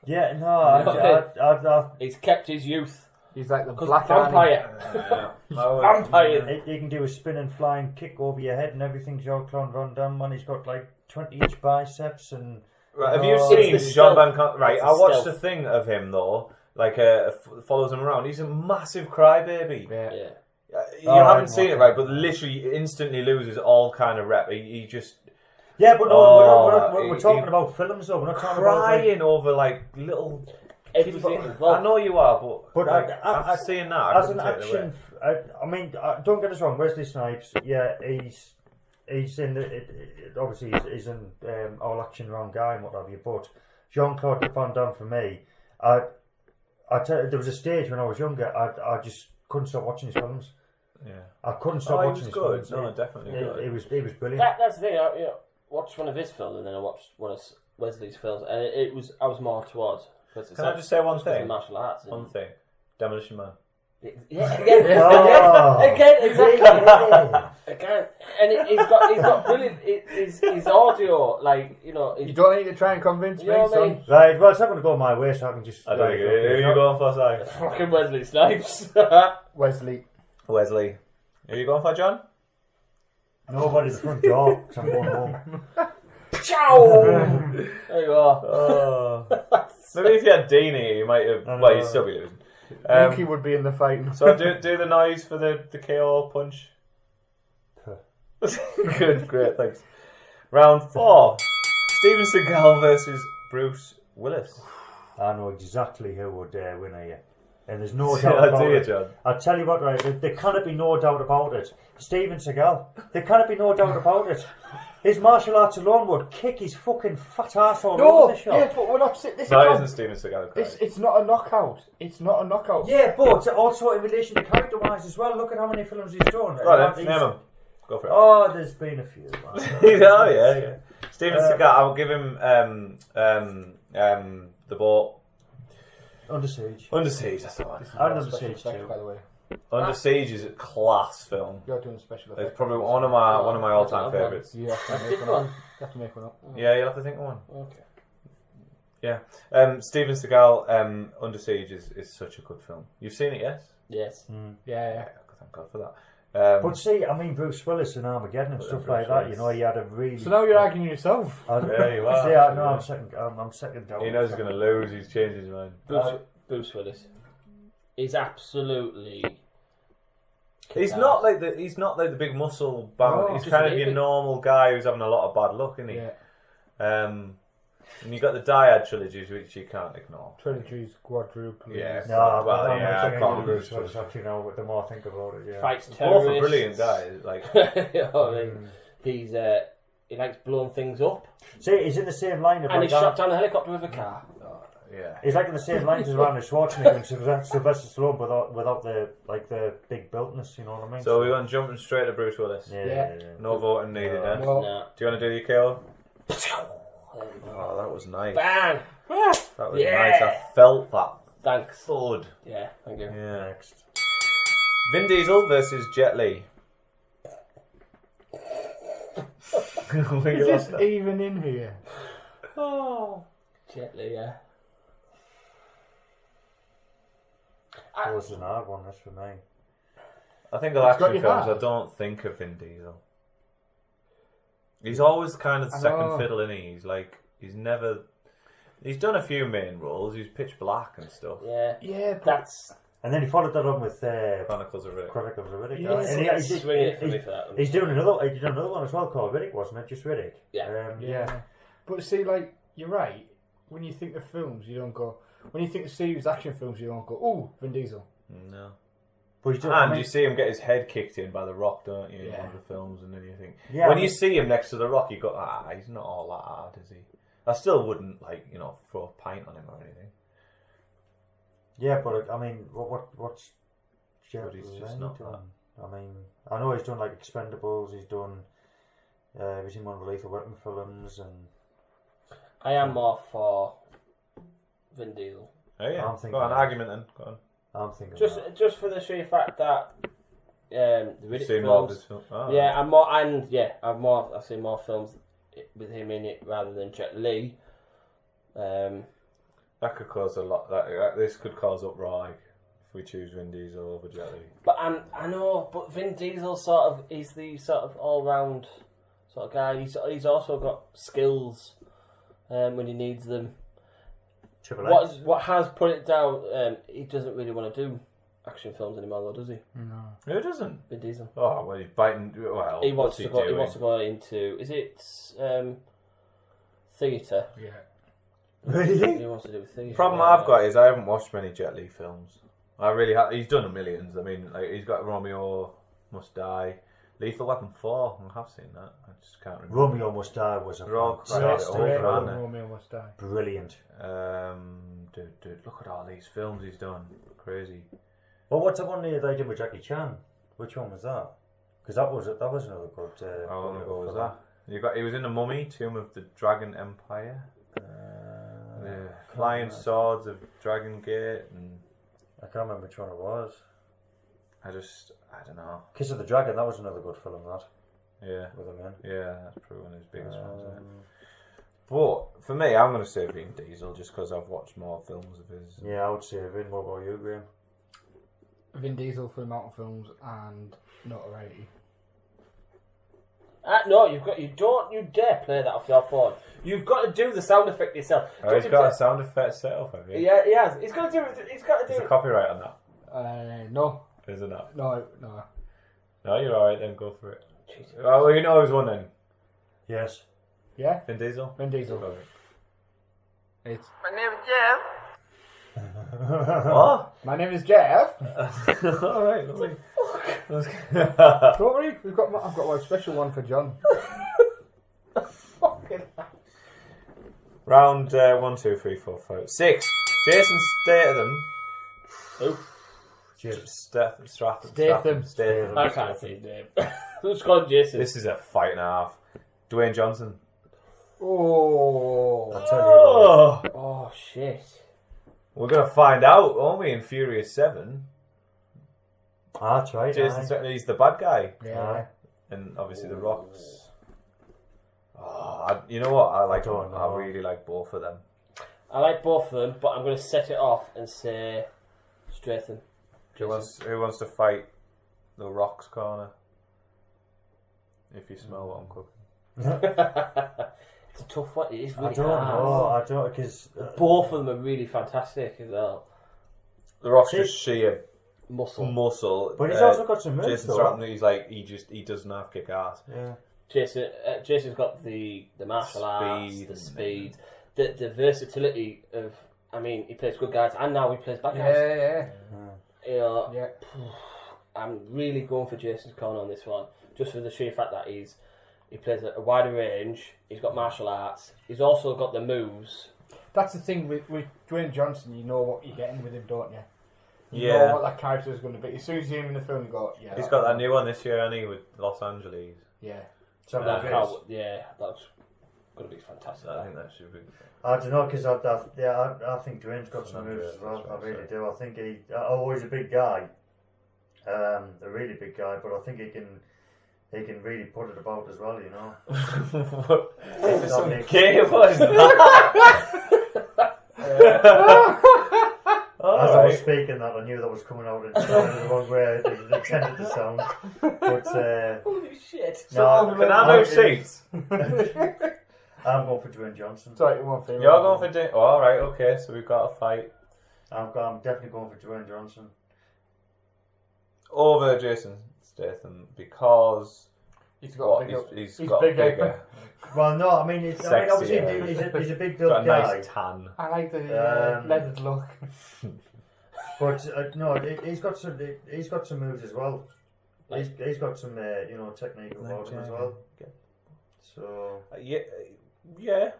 Yeah, no, He's kept his youth. He's like the Because black vampire. Vampire. he can do a spinning flying kick over your head and everything. Jean-Claude Van Damme, man, he's got like 20-inch biceps and. Right, have you It's seen the John stealth. Van? Right, It's I the watched stealth. a thing of him though. Like, follows him around. He's a massive crybaby. Yeah. You Oh, haven't right, seen it, okay. right? But literally, instantly loses all kind of rep. He just Yeah, but no, Oh, we're talking about films though. We're not talking crying over like little. Everything I involved. know you are, but But like, I- after seeing that, I as an couldn't take it away. action, I mean, don't get us wrong. Wesley Snipes, yeah, he's in obviously he's an all action round guy and what have you. But Jean-Claude Van Damme for me, I tell you, there was a stage when I was younger, I just couldn't stop watching his films. Yeah. I couldn't stop He watching was his good. films. No, definitely good. It was brilliant. That's the thing. I watched one of his films and then I watched one of Wesley's films, and I was more towards. Can I just say one because of thing? martial arts. One thing. Demolition Man. Yeah, again, Oh. again, exactly. Yeah. Again, and he's got brilliant. His audio, like You he's, don't need to try and convince You know me, what I mean? son. Right, well, it's not going to go my way, so I can just. I don't think who are you going for, Si? fucking Wesley Snipes. Wesley. Wesley. Who are you going for, John? Nobody at the front door, 'cause I'm going home. Ciao. There you go. Oh. Maybe if you had Dean here, you might have. Well, you'd still be losing. Monkey would be in the fight. So do the noise for the KO punch. Good, great, thanks. Round 4. Steven Seagal versus Bruce Willis. I know exactly who would win here. And there's no doubt about Do you, it. John? I'll tell you what, right, there cannot be no doubt about it. Steven Seagal. There cannot be no doubt about it. His martial arts alone would kick his fucking fat ass all No, over the shop. yeah, but we're not. This No, it is isn't Steven Seagal. it's not a knockout. It's not a knockout. Yeah, but also in relation to character-wise as well. Look at how many films he's done. Right then, name him. Go for it. Oh, there's been a few. Oh, yeah. Steven Seagal, I'll give him the boat. Under Siege. Under Siege, that's the one. And Special Under Siege effects, too. by the way. Under Siege is a class film. You're doing special effects. It's probably one of my all-time Okay. favourites. You have to That's make different one one. up. You have to make one up. Yeah, you'll have to think of one. Okay. Yeah. Steven Seagal, Under Siege is such a good film. You've seen it, yes? Yes. Yeah. Thank God for that. But see, I mean, Bruce Willis and Armageddon and stuff like that, you know, he had a really... So now you're arguing yourself. Yeah, you are. See, I'm second down. He knows he's going to lose. He's changed his mind. Bruce Willis. He's absolutely. He's not like the big muscle bound. No, he's just kind of a your bit. normal guy who's having a lot of bad luck, isn't he? Yeah. And you got the Dyad trilogies, which you can't ignore. Trilogies, quadruple. Yeah. No, Well, I'm yeah, not saying probably Bruce Willis, actually, now, the more I think about it, yeah. Fights Both terrorists. are brilliant guys. Like, You know what I mean? He's he likes blowing things up, See, he's in the same line of and like he shot that. down a helicopter with a car. yeah. He's like in the same lines as Arnold Schwarzenegger and Sylvester Stallone without the big builtness, you know what I mean? So we're going jumping straight to Bruce Willis. Yeah. No voting needed. No. Then. Well, No. Do you want to do the KO? There we go. Oh, that was nice. Bang! That was Yeah. nice. I felt that Thanks. thud. Yeah, thank you. Yeah. Next. Vin Diesel versus Jet Li. is this even in here? Oh, Jet Li, yeah. That was an hard one, that's for me. I think of It's got action your films, heart. I don't think of Vin Diesel. He's always kind of I second know. fiddle, isn't he? He's done a few main roles. He's Pitch Black and stuff. Yeah, Yeah, but that's. And then he followed that up with Chronicles of Riddick. Chronicles of Riddick. Yeah, And He's swinging it for me for that. he's doing another. He did another one as well called Riddick, wasn't it? Just Riddick. Yeah. yeah. But see, like, you're right. When you think of films, you don't go. When you think of serious action films, you don't go, "Ooh, Vin Diesel." No. And you see him get his head kicked in by the Rock, don't you? In one of the films, and then you think when you see him next to the Rock, you go, he's not all that hard, is he? I still wouldn't throw a pint on him or anything. Yeah, but I mean, what's He's just not done? I mean, I know he's done like Expendables. He's done. He's in one of the Lethal Weapon films, and I am more for Vin Diesel. Oh yeah, I'm thinking go on, argument then. Go on. I'm thinking Just for the sheer fact that the Riddick Seen more of films. his film. I've seen more films with him in it rather than Jet Li. That could cause a lot. This could cause uproar if we choose Vin Diesel over Jet Li. But I know, but Vin Diesel is the sort of all round sort of guy. He's also got skills when he needs them. What has put it down? He doesn't really want to do action films anymore, though, does he? No. Who doesn't? Vin Diesel. Oh well, he's biting. Well, He wants to go. He doing? wants to go into. Is it theatre? Yeah. Really? He wants to do theatre. The problem I've got is I haven't watched many Jet Li films. I really have. He's done millions. I mean, like he's got Romeo Must Die, Lethal Weapon 4. I have seen that. I just can't remember. Romeo Must Die was a fantastic Romeo film. Romeo Must Die. Brilliant. Dude, look at all these films he's done. Crazy. Well, what's the one they did with Jackie Chan? Which one was that? Because that was another good. How long ago was that? He was in The Mummy, Tomb of the Dragon Empire, the Flying Swords of Dragon Gate, and I can't remember which one it was. I don't know. Kiss of the Dragon, that was another good film, that. Yeah. With him in. Yeah, that's probably one of his biggest ones, isn't it? But for me, I'm going to say Vin Diesel just because I've watched more films of his. Yeah, I would say Vin. What about you, Graham? Vin Diesel for the amount of films and notoriety. No, you dare play that off your phone. You've got to do the sound effect yourself. Oh, he's got a sound effect set up, have you? Yeah, he has. He's got to do it. He's got to do Is it. there copyright on that? No. Is it not? No. No, you're alright then, go for it. Jesus. Well, you know who's won then? Yes. Yeah? Vin Diesel? Vin Diesel. Sorry. It's... My name is Jeff. What? My name is Jeff. Alright, lovely. Don't worry, I've got my special one for John. Fucking hell. Round 1, 2, 3, 4, 5, 6. Jason Statham. Who? Statham. I can't see his name. Who's called Jason? This is a fight and a half. Dwayne Johnson. Oh. I'll tell you what. Oh shit. We're going to find out, won't we, in Furious 7. That's right. Jason Statham, he's the bad guy. Yeah. And obviously the Rock's. Oh, you know what? I really like both of them. I like both of them, but I'm going to set it off and say Statham. Who wants to fight the Rock's corner? If you smell what I'm cooking. It's a tough one. It is really I don't know. I don't, because both of them are really fantastic as well. The Rock's just sheer Muscle. But he's also got some moves, Jason though. Statham, he doesn't have kick ass. Yeah. Jason's got the martial arts, the speed, the versatility of. I mean, he plays good guys, and now he plays bad guys. Yeah. You know, Yeah. I'm really going for Jason's corner on this one, just for the sheer fact that he plays a wider range. He's got martial arts. He's also got the moves. That's the thing with Dwayne Johnson. You know what you're getting with him, don't you? You Yeah. know what that character is going to be. As soon as you see him in the film, you go, yeah. He's got that new one this year, hasn't he, with Los Angeles? Yeah. So That's that's going to be fantastic. I think that should be. I don't know, because I think Dwayne's got some moves as well. I really do. I think he's a big guy, a really big guy, but I think he can really put it about as well. You know. Is some gay was that? As I was speaking that, I knew that was coming out in the wrong way it intended to sound. But Holy shit! no, Can I move seats? I'm going for Dwayne Johnson. Sorry, one thing. You're going for Dwayne. Oh, all right, okay. So we've got a fight I'm definitely going for Dwayne Johnson. over Jason Statham because He's got he's he's got bigger. bigger. Well, no, I mean, obviously Sexier. he's a big Got built a guy. nice tan. I like the leathered look. But no, he's got some moves as well. He's got some technique about him as well. So yeah.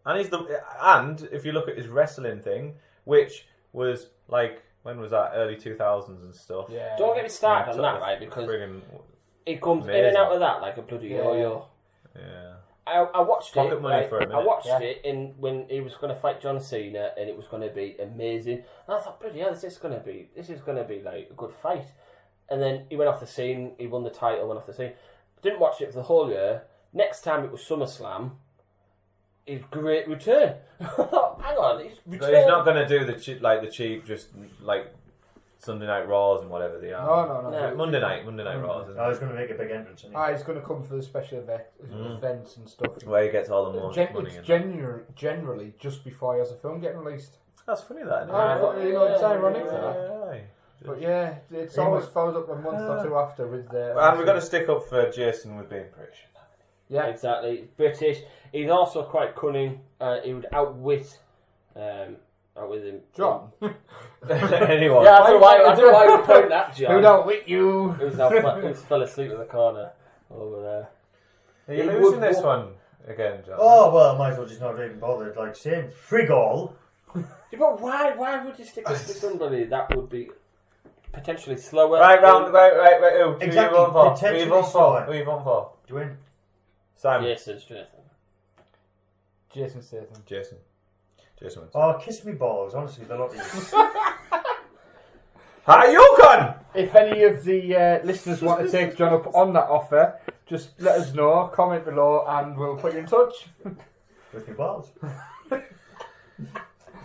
And if you look at his wrestling thing, which was like, when was that? Early 2000s and stuff. Yeah. Don't get me started on that, right? Because it comes in and out of that like a bloody yo-yo. Yeah. I watched Pocket it. money Right? for a minute. I watched it when he was going to fight John Cena, and it was going to be amazing. And I thought, bloody hell, this is going to be like a good fight. And then he went off the scene. He won the title. Went off the scene. Didn't watch it for the whole year. Next time it was SummerSlam. His great return. I thought, hang on, his return. He's not going to do the cheap, just like Sunday Night Raws and whatever they are. No. Monday Night Raws. I was going to make a big entrance. He's going to come for the special events and stuff. Where he gets all the most money. It's generally just before he has a film getting released. That's funny, that. It's ironic that. Aye. But yeah, it's always followed up a month or two after with the. And we've got to stick up for Jason with being British. Yeah, exactly. British. He's also quite cunning. He would outwit him. Anyone. Yeah, I don't know why you point that, John. Who'd outwit you? Who's fell asleep in the corner over there. Are you losing this one again, John? Oh well, might as well just not even bother. Like saying Frigol. Yeah, but why would you stick with somebody that would be potentially slower? Right. Who? Exactly. Who you Potentially voting for? slower. Who you voting for? Dwayne. Sam. Jason. Jason Statham. Jason wins. Oh, kiss me balls. Honestly, they're not. Hi, Yukon! If any of the listeners want to take John up on that offer, just let us know, comment below, and we'll put you in touch. With me balls.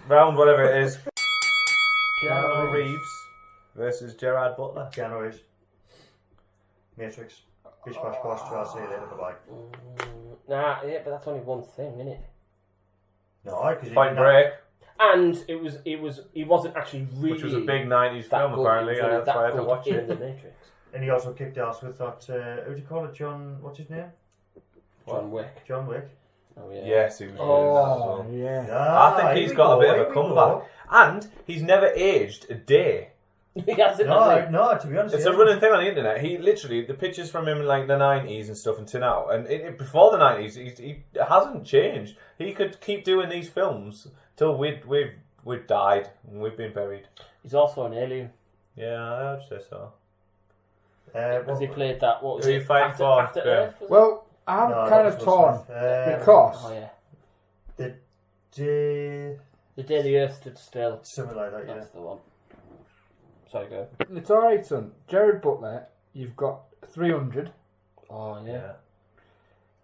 Round whatever it is. Keanu Reeves versus Gerard Butler. Keanu Reeves. Matrix. Bish bash bosh. I'll see you later. Bye bye. But that's only one thing, isn't it? No, because Point Break. And he wasn't actually really. Which was a big 90s film, apparently. That's why I had to watch it. In the Matrix. And he also kicked ass with that. Who do you call it? John. What's his name? John Wick. John Wick. Oh yeah. Yes, he was. Oh yeah. I think he's got a bit of a comeback, and he's never aged a day. He hasn't. No, to be honest, It's a running thing on the internet. He literally, the pictures from him in like the 90s and stuff until now, and before the 90s, he hasn't changed. He could keep doing these films till we've died and we've been buried. He's also an alien. Yeah, I would say so. Because he played that. What was Who it? are you fighting for? After Yeah. Earth, was it? Well, I'm kind of torn because Oh yeah. The day the Earth stood still. something like that. That's the one. Sorry, go. it's all right, son. Gerard Butler, you've got 300. Oh yeah.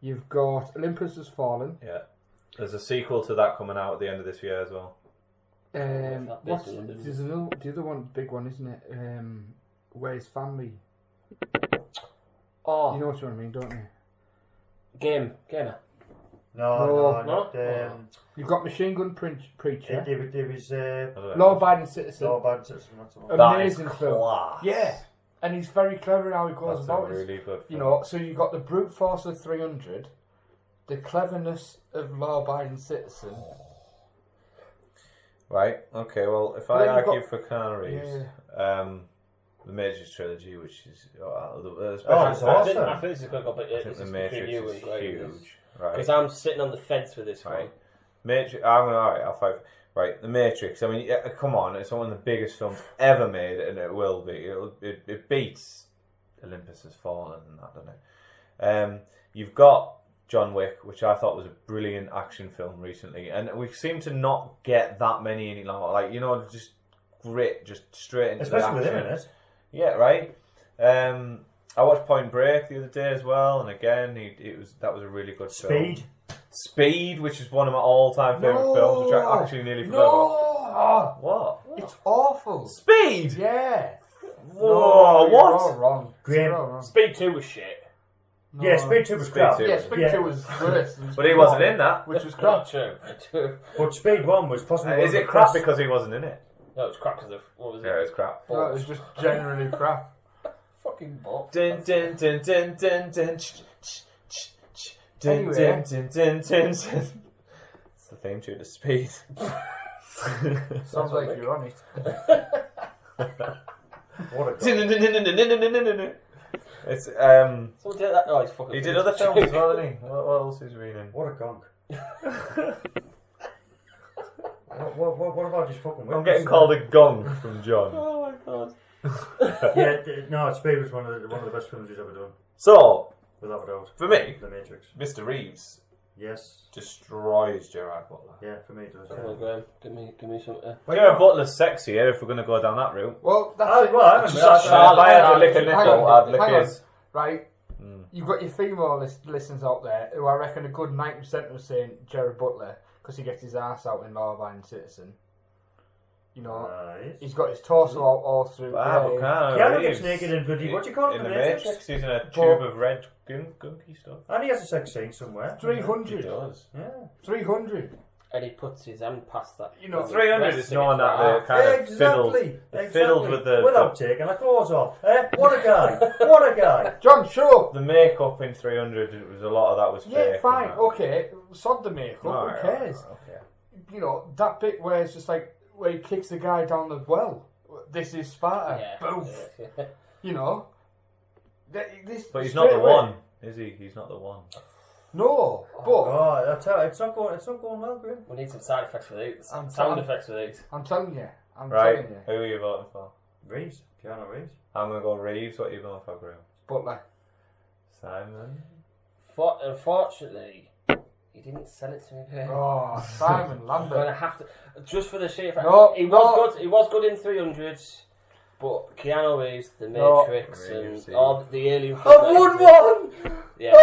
You've got Olympus Has Fallen. Yeah. There's a sequel to that coming out at the end of this year as well. What's there's the other one, big one, isn't it? Where's Family? Oh. You know what I mean, don't you? Gamer. No. You've got Machine Gun Preacher. It was Law-abiding citizen. Law-abiding citizen. That's the one. Amazing that is film. class. Yeah, and he's very clever how he goes That's about a it. really good film. You know, so you've got the brute force of 300, the cleverness of Law-abiding citizen. Right, okay, well, if Well, I then you've argue got- for Keanu Reeves, the Matrix trilogy, which is... it's awesome. I think this is going to go, but I think the Matrix is huge. Right. Because I'm sitting on the fence with this one. Right. Matrix. Alright, I'll fight. Right, The Matrix. I mean, come on, it's one of the biggest films ever made, and it will be. It beats Olympus Has Fallen and that, doesn't it? You've got John Wick, which I thought was a brilliant action film recently, and we seem to not get that many any longer. Like, just grit, just straight into Especially the with action. him in it. Yeah, right. I watched Point Break the other day as well, and again, that was a really good film. Speed, which is one of my all-time favourite films, which I actually nearly forgot about. What? It's awful. Speed? Yeah. Whoa, You're what? all wrong. Graham. You're all wrong. Speed 2 was shit. No. Yeah, Speed 2 was Speed crap. 2. Yeah, Speed 2 was worse. than But he Speed wasn't 1, in that. which was crap. True. But Speed 1 was possibly one Is of the it crap best- because he wasn't in it? No, it was crap because of, what was it? Yeah, it's crap. No, it was just generally crap. Fucking bop. Dun dun dun dun dun dun. Dun Anyway. dun dun dun dun. It's the theme tune to Speed. Sounds like you're on it. What a It's Someone did that. Oh, he's fucking. he did other films as well, didn't he? What else has he been in? What a gonk. What about just fucking I'm getting called a gong from John. Oh my god. No, Speed was one of the best films he's ever done, So, without a doubt. for me, The Matrix. Mr. Reeves Yes. destroys Gerard Butler. Yeah, for me it does. Come on, Graham. Give me something. Gerard Butler's sexier if we're going to go down that route. Well, that's it. If I had to lick a nipple, I'd lick hang on. his. Right, you've got your female listeners out there who I reckon a good 90% are saying Gerard Butler because he gets his ass out in Law-Abiding Citizen. You know, he's got his torso out all through. Keanu gets naked in bloody, what do you call it? In the Matrix, he's in a tube of red gunky stuff. And he has a sex scene somewhere. 300. He does. Yeah. 300. And he puts his hand past that. You know, 300 is knowing that they kind of fiddled with the... Without taking the clothes off. What a guy. What a guy. John, show. The makeup in 300, it was a lot of that was fake. Yeah, fine, okay. Sod the makeup, who cares? Okay. You know, that bit where it's just like, where he kicks the guy down the well. This is Sparta. Yeah. Boom. You know. But he's not the one, is he? He's not the one. No, but Oh, I tell you, it's not going well, Graham. We need some side effects for these. I'm Sound effects for these. I'm telling you. Right, who are you voting for? Reeves. Keanu Reeves. I'm going to go Reeves. What are you voting for, Graham? Butler. Simon? Unfortunately, he didn't sell it to me. Oh, Simon I'm Lambert. going to have to... Just for the sheer fact... No, he was good in 300s, but Keanu Reeves, The Matrix, Reeves, and all the Alien... I won one! Yeah,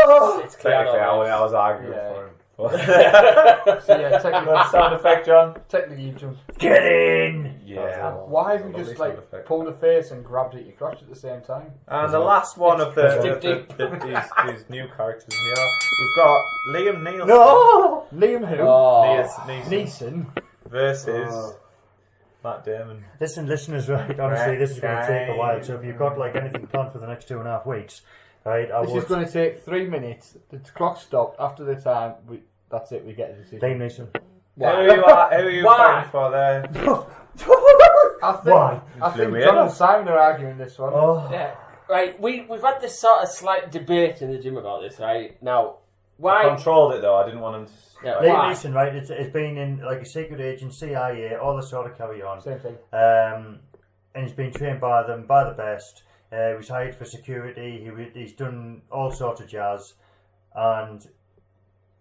it's Technically, Keanu Reeves. I was arguing Yeah. for him. So yeah, Good sound effect, John. technically you jumped. Get in! Yeah. Why have you Lovely just sound like effect. pulled a face and grabbed at your crotch at the same time? And the last one of Dig these new characters here, we've got Liam Neeson No! Liam who? Oh, Neeson. versus Matt Damon. Listen, listeners, right, honestly, this is going to take a while, so if you've got like anything planned for the next 2.5 weeks, right, This is going to take 3 minutes. The clock stopped after the time. That's it. We get a decision. Liam Neeson. Who are you fighting for there? Why? I think Flew John in. and Simon are arguing this one. Oh. yeah. Right, we've had this sort of slight debate in the gym about this, right? Now, why... I controlled it though, I didn't want him to... Yeah, Liam why? Neeson, right, it's been in like a secret agent, CIA, all the sort of carry on. Same thing. And he's been trained by them, by the best. He was hired for security. He's done all sorts of jazz, and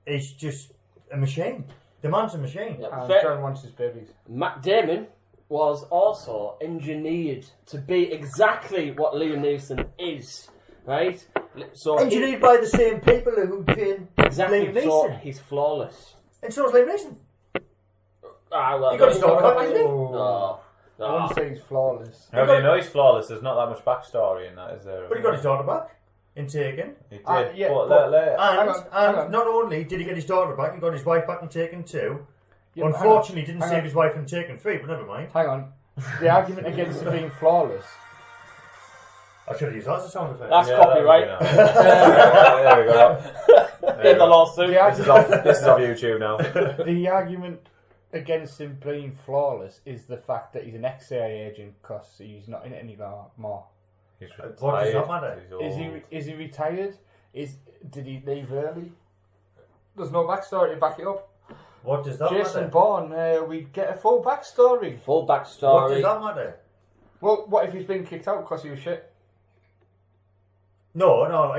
he's just a machine. The man's a machine. Yeah, And fair- John wants his babies. Matt Damon was also engineered to be exactly what Liam Neeson is, right? So Engineered by the same people who trained exactly. Liam So Neeson, he's flawless. and so is Liam Neeson. Well, You got his dog up, hasn't he? No, I wouldn't say he's flawless. How do you know he's flawless? There's not that much backstory in that, is there? But he got his daughter back in Taken. He did. Yeah, but but- And, hang on. not only did he get his daughter back, he got his wife back in Taken 2. Yeah, Unfortunately, he didn't hang save on. his wife in Taken 3, but never mind. Hang on. The argument against him being flawless. I should have used that as a sound effect. That's Yeah, copyright. there we go. In the lawsuit. This is off YouTube now. The argument against him being flawless is the fact that he's an ex-CIA agent because he's not in it anymore. He's What does that retired. matter? He's Is he retired? Did he leave early? There's no backstory to back it up. What does that Jason matter? Bourne, we get a full backstory. Full What does backstory. that matter? Well, what if he's been kicked out because he was shit? No. No.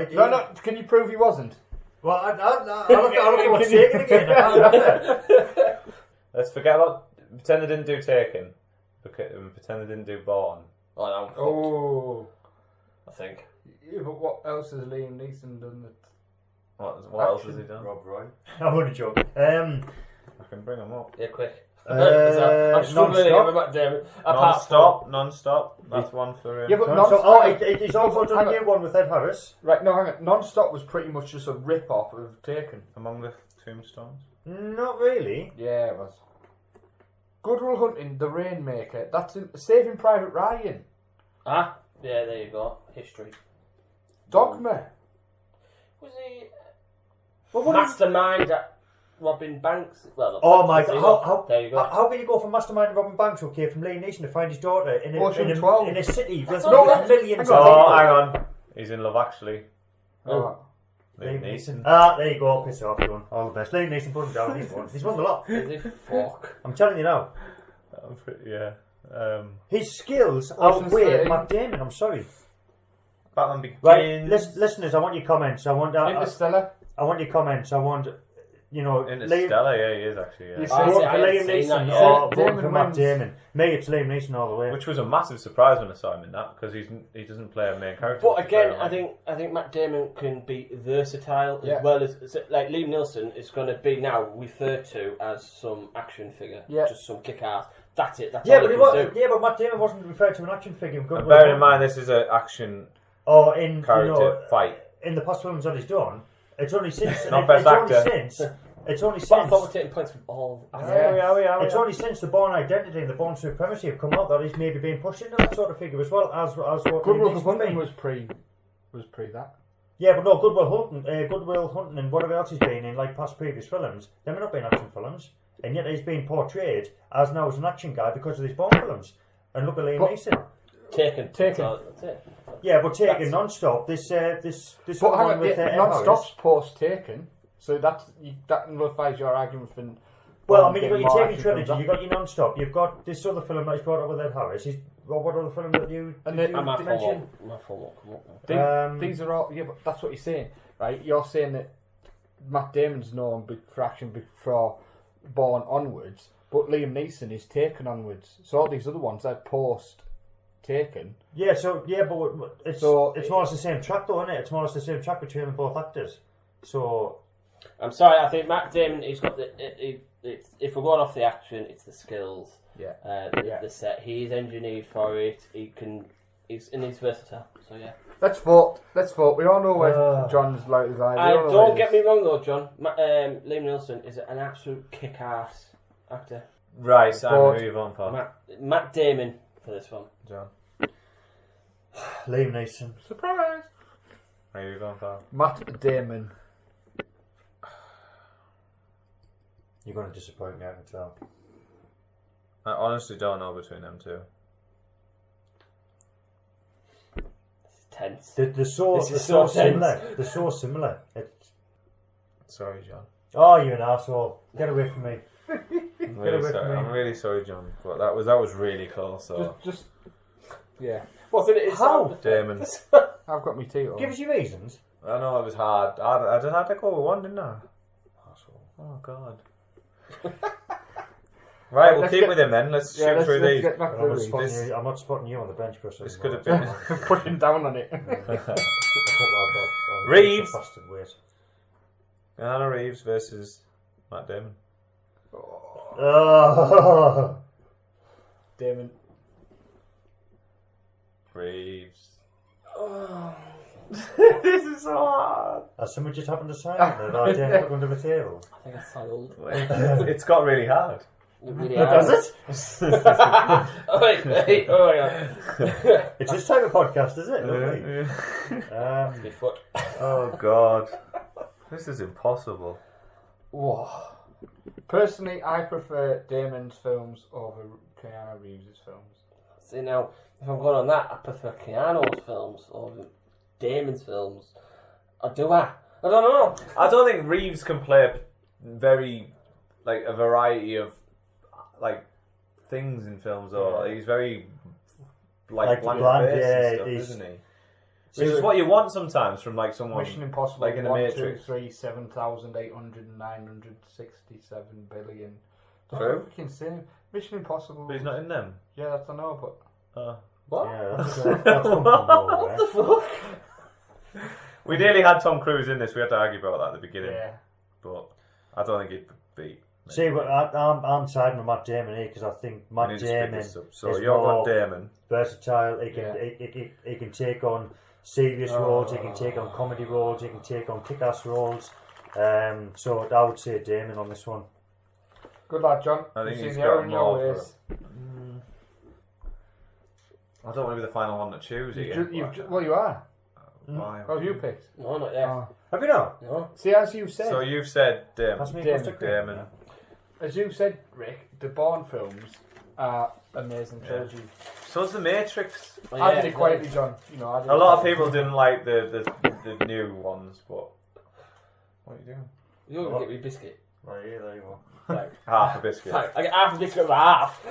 Can you prove he wasn't? Well, I'll look at what's Taken again. I can't remember. Let's forget about... Pretend they didn't do Taken. Pretend they didn't do Born. Oh, no, I'm fucked, Oh. I think. Yeah, but what else has Liam Neeson done that... What else has he done? Rob Roy. I'm only joking. I can bring him up. Yeah, quick. I'm struggling here with Matt Damon. Non-stop. That's one for him. Yeah, but he's also done a new one with Ed Harris. Right, no, hang on. Non-Stop was pretty much just a rip-off of Taken. Among the Tombstones. Not really. Yeah, it was. Good Will Hunting, The Rainmaker. That's in Saving Private Ryan. Ah, yeah, there you go. History. Dogma. Was he Well, what mastermind? robbing banks. Well, Oh my God! there you go. How can you go from Mastermind robbing banks, from Liam Neeson, to find his daughter in a city with millions of people? Oh, hang on. He's in Love Actually. Oh. Liam Neeson. There you go. Piss off, everyone. All the best. Liam Neeson, put him down. He's won the lot. Fuck. I'm telling you now. Yeah. His skills outweigh Matt Damon. I'm sorry. Batman Begins. Right, listeners, I want your comments. I want Interstellar. I want your comments. I want, Interstellar, yeah, he is actually. Yeah. Vote for Liam Neeson or vote for Matt Damon. Me, it's Liam Neeson all the way. Which was a massive surprise when I saw him in that, because he doesn't play a main character. But again, I think Matt Damon can be versatile as well as like Liam Neeson is going to be now referred to as some action figure, just some kick ass. That's it. That's all he can do. But Matt Damon wasn't referred to an action figure. Bearing in mind, this is an action character fight. In the past films that he's done, it's only since Not best actor. It's only since. But I thought we're taking points from all. It's only since the Bourne Identity and the Bourne Supremacy have come out that he's maybe been pushed into that sort of figure as well as what. Good Will Hunting was pre that. Yeah, but no, Goodwill Hunting and whatever else he's been in, like past previous films, they may not been action films, and yet he's been portrayed as now as an action guy because of these Bourne films. And look at Liam Neeson. Taken. That's it. Yeah, but Taken non-stop. This one with non-stop's post Taken, so that nullifies your argument for. Well, I mean, you've got your Taken trilogy, you've got your non-stop, you've got this other film that he's brought up with Ed Harris. What other film that you mentioned? These are all, but that's what you're saying, right? You're saying that Matt Damon's known for action for Bourne onwards, but Liam Neeson is Taken onwards. So all these other ones are post Taken. Yeah, but it's more or less the same track though, isn't it? It's more or less the same track between them both actors. So I'm sorry, I think Matt Damon, he's got if we're going off the action, it's the skills. The set. He's engineered for it. He's versatile. So yeah. Let's vote. We all know where John's like. Don't get me wrong though, John. Liam Neeson is an absolute kick-ass actor. Right, Simon, who are you voting for? Matt Damon for this one. John. Liam Neeson. Surprise. Who are you voting for? Matt Damon. You're going to disappoint me, I can tell. I honestly don't know between them two. It's tense. They're so similar. They're so similar. Sorry, John. Oh, you're an arsehole. Get away from me. I'm really sorry, John. But that was really close. So yeah. Wasn't it? How? Damon. I've got me tea. Give us your reasons. I know it was hard. I just had to go with one, didn't I? Oh God. Right, we'll keep with him then. Let's shoot through these. I'm not spotting you on the bench, Chris. This could have been pushing down on it. Reeves. Keanu Reeves versus Matt Damon. Damon. Reeves. This is so hard. Has someone just happened to sign that I didn't look under the table? I think I signed. It's got really hard. It really hard. Does it? Oh my God. It's this type of podcast, is it? Lovely. Oh God. This is impossible. Whoa. Personally, I prefer Damon's films over Keanu Reeves' films. See now, if I'm going on that, I prefer Keanu's films over Damon's films. Or do I? I don't know. I don't think Reeves can play a variety of things in films. Or he's very blank face and stuff, isn't he? Which is what you want sometimes from someone. Mission Impossible, like in the 1, Matrix. 2, 3, 7,800, 967 billion. True. Fucking same. Mission Impossible. But he's not in them. Yeah, that's I know, but. What? Yeah, that's what the fuck? We nearly had Tom Cruise in this. We had to argue about that at the beginning. Yeah. But I don't think he'd beat. See, but I'm siding with Matt Damon here because I think Matt Damon is you're more on Damon. Versatile. He can take on serious roles. He can take on comedy roles. He can take on kick-ass roles. So I would say Damon on this one. Good lad, John. I think You've he's seen got the error in your more ways. I don't want to be the final one to choose again. Well, you are. Why? What have you picked? No, not yet. Have you not? No. See, as you said, So you've said That's me. Damon. as you said, Rick, the Bourne films are amazing trilogy. So's the Matrix. Oh, I yeah, did it quietly, John. You know, I did A it lot of quietly. people didn't like the new ones, but what are you doing? You're going to get me a biscuit. Right, yeah, there you go. Right. Half a biscuit. Right, I get half a biscuit of a half.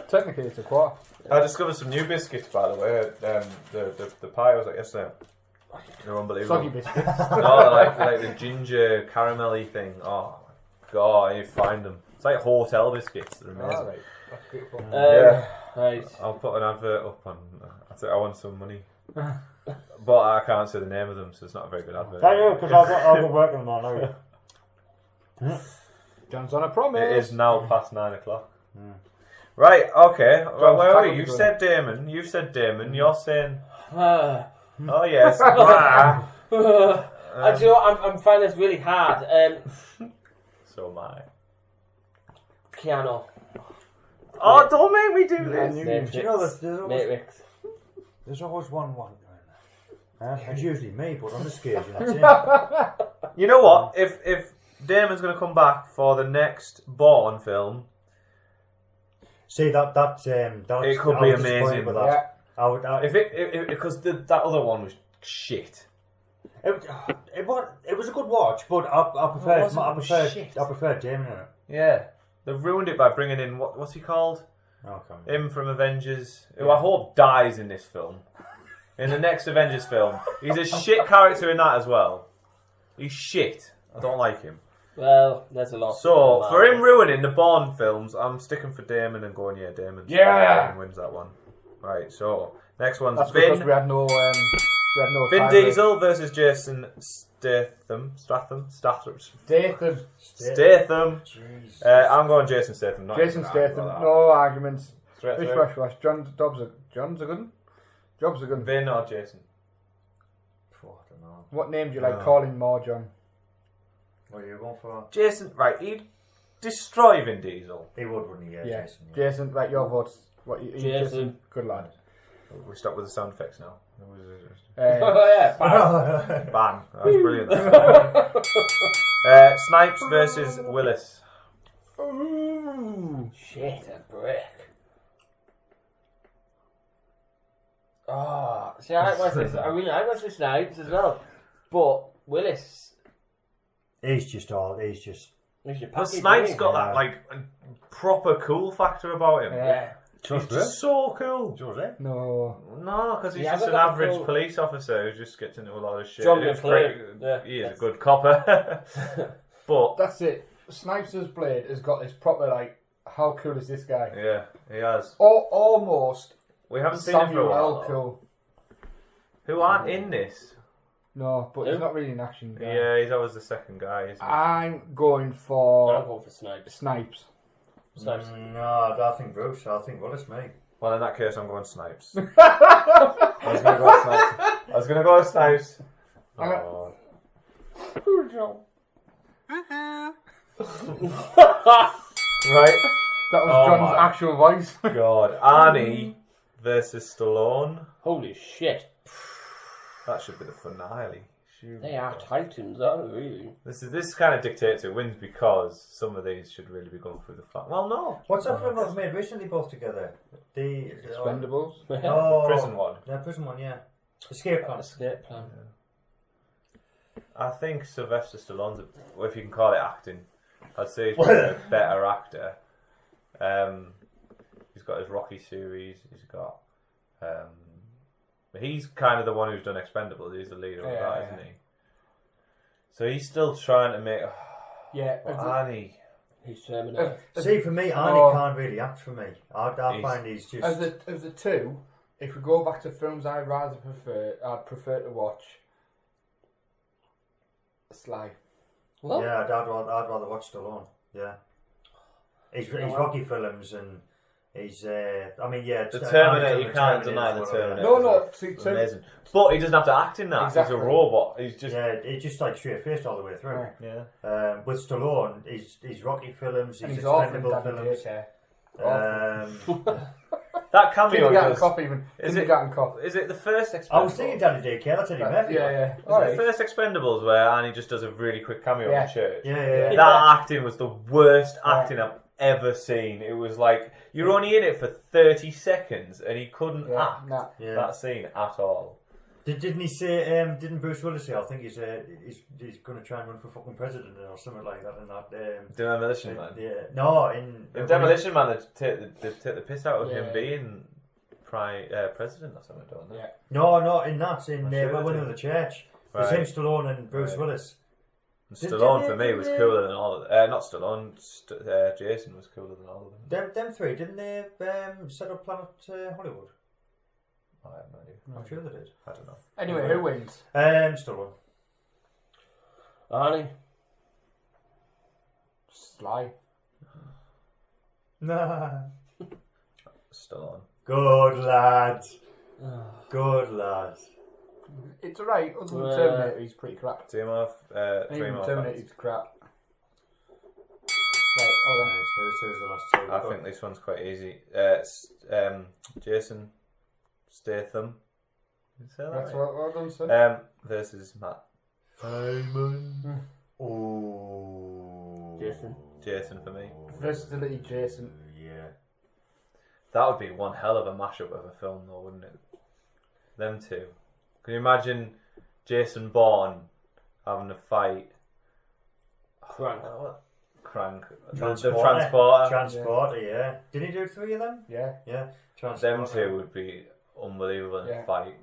Technically, it's a quarter. I discovered some new biscuits, by the way. The pie I was like yesterday. They're unbelievable. Soggy biscuits. No, like the ginger caramelly thing. Oh my god, you find them. It's like hotel biscuits. They're amazing. Alright, that's beautiful. Yeah. Right. I'll put an advert up on. I want some money, but I can't say the name of them, so it's not a very good advert. Thank you, because I'll go work in the morning. John's on a promise. It is now past 9 o'clock. Right. Okay. Well, where are we? You tackle said Damon. You said Damon. You're saying. Uh, Oh yes. do you know what? I'm finding this really hard. So am I. Keanu. Oh, don't make me do this. Matrix. Do you know there's always, Matrix. there's always one going. It's usually me, but on this occasion it's him. You know what? If Damon's going to come back for the next Bourne film, See that it could be amazing. With Yeah. that. I would. If because that other one was shit. It was a good watch, but I preferred Damon in it. Yeah, they've ruined it by bringing in what's he called? Okay. Him from Avengers, who I hope dies in this film. In the next Avengers film, he's a shit character in that as well. He's shit. I don't like him. Well, there's a lot. So for him ruining the Bourne films, I'm sticking for Damon and going Damon. Yeah! Damon wins that one. Right. So next one's That's because Vin. we had no Vin tiebreak. Diesel versus Jason Statham. Jesus. I'm going Jason Statham. Not Jason even Statham, that. no arguments. Straight Wish, through. wash, wash. John's a good one. Job's a good one. Vin or Jason? I don't know. What name do you like calling more, John? What are you going for? Jason. Right. He'd destroy Vin Diesel. He would, wouldn't he? Yeah. Jason. Jason, right, your votes. What you Jason. Good lad. We stop with the sound effects now. Oh yeah. Bang. That was brilliant. Snipes versus Willis. Ooh. Shit, a brick. Oh, see, I like Wesley. I really like Wesley Snipes as well, but Willis. He's just. He's your But package, Snipes isn't he? got that like proper cool factor about him. Yeah. He's just so cool. Jose? No. No, because he's Yeah, just but an that's average cool. police officer who just gets into a lot of shit. John It's McClane. great. Yeah. He is a good copper. But That's it. Snipes' blade has got this proper, like, how cool is this guy? yeah, he has. Almost We haven't seen him for a Samuel L. while. cool. Who aren't in this? No, but Who? he's not really an action guy. Yeah, he's always the second guy, isn't he? I'm going I'm for going for Snipes. Snipes. Snipes. No, I think Bruce. I think Willis, mate. Well, in that case, I'm going Snipes. I was going to go Snipes. I was going to go Snipes. Oh. Right. That was Oh John's my. actual voice. God. Arnie versus Stallone. Holy shit. That should be the finale. Shoot. They are titans, aren't they, really? This kind of dictates who wins because some of these should really be going through the Well, no. What's that film that was made recently both together? The Expendables. Oh, Prison one. The prison one, yeah. Escape Plan. Escape Plan. I think Sylvester Stallone's, if you can call it acting, I'd say he's probably a better actor. He's got his Rocky series. He's got. He's kind of the one who's done Expendables. He's the leader of that, isn't he? So he's still trying to make. Yeah. Arnie. He's Terminator. See, for me, Arnie can't really act for me. I find he's just. Of the two, if we go back to films I'd prefer to watch Sly. What? Yeah, I'd rather watch Stallone. Yeah. His Rocky films and his. The Terminator, you can't deny the Terminator. No, It's amazing. But he doesn't have to act in that. Exactly. He's a robot. He's just. Yeah, it's just like straight faced all the way through. Yeah. With Stallone, his Rocky films, And his he's awful in Expendable Daddy films. Daycare. That cameo Kindergarten does... Cop even. Kindergarten Cop. Is it the first Expendables? I was thinking Danny Day-Care, that's Eddie Murphy. Yeah. Is it the first Expendables where Annie just does a really quick cameo in church? Yeah. That acting was the worst acting I've ever seen. It was like, you're only in it for 30 seconds and he couldn't act that scene at all. Didn't he say? Didn't Bruce Willis say? I think he's going to try and run for fucking president or something like that. In that Demolition Man. Yeah, no, in Demolition Man, they take the piss out of him being president or something, don't they? Yeah. No, in that when they were in the church. There's him, Stallone, and Bruce Willis. Stallone for me was cooler than all of them. Not Stallone, Jason was cooler than all of them. Them three, didn't they set up Planet Hollywood? I have no idea. I'm sure they did. I don't know. Anyway, who wins? Stallone. Arnie. Sly. Nah. Stallone. Good lad. Good lad. It's alright. Other than Terminator, he's pretty crap. Two more. Three more. Terminator's crap. Who's the last two? I think this one's quite easy. Jason Statham. Did you say that That's right? what done, sir. Versus Matt Simon. Oh. Jason for me. Versatility, Jason. Yeah. That would be one hell of a mashup of a film, though, wouldn't it? Them two. Can you imagine Jason Bourne having a fight? Crank. Crank. Transporter. The Transporter, yeah. Did he do three of them? Yeah. Yeah. Them two would be unbelievable in a fight.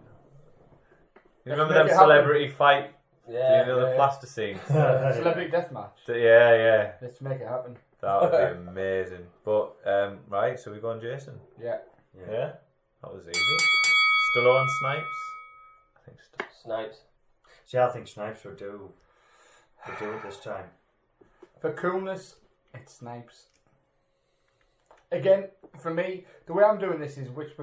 You Let's remember make them it celebrity fight? Yeah. You know the plaster scene? Celebrity Deathmatch. Yeah. Let's make it happen. That would be amazing. But, right, so we go on Jason. Yeah. Yeah? That was easy. Stallone, Snipes? I think Snipes. See, I think Snipes would do it this time. For coolness, it's Snipes. Again, for me, the way I'm doing this is which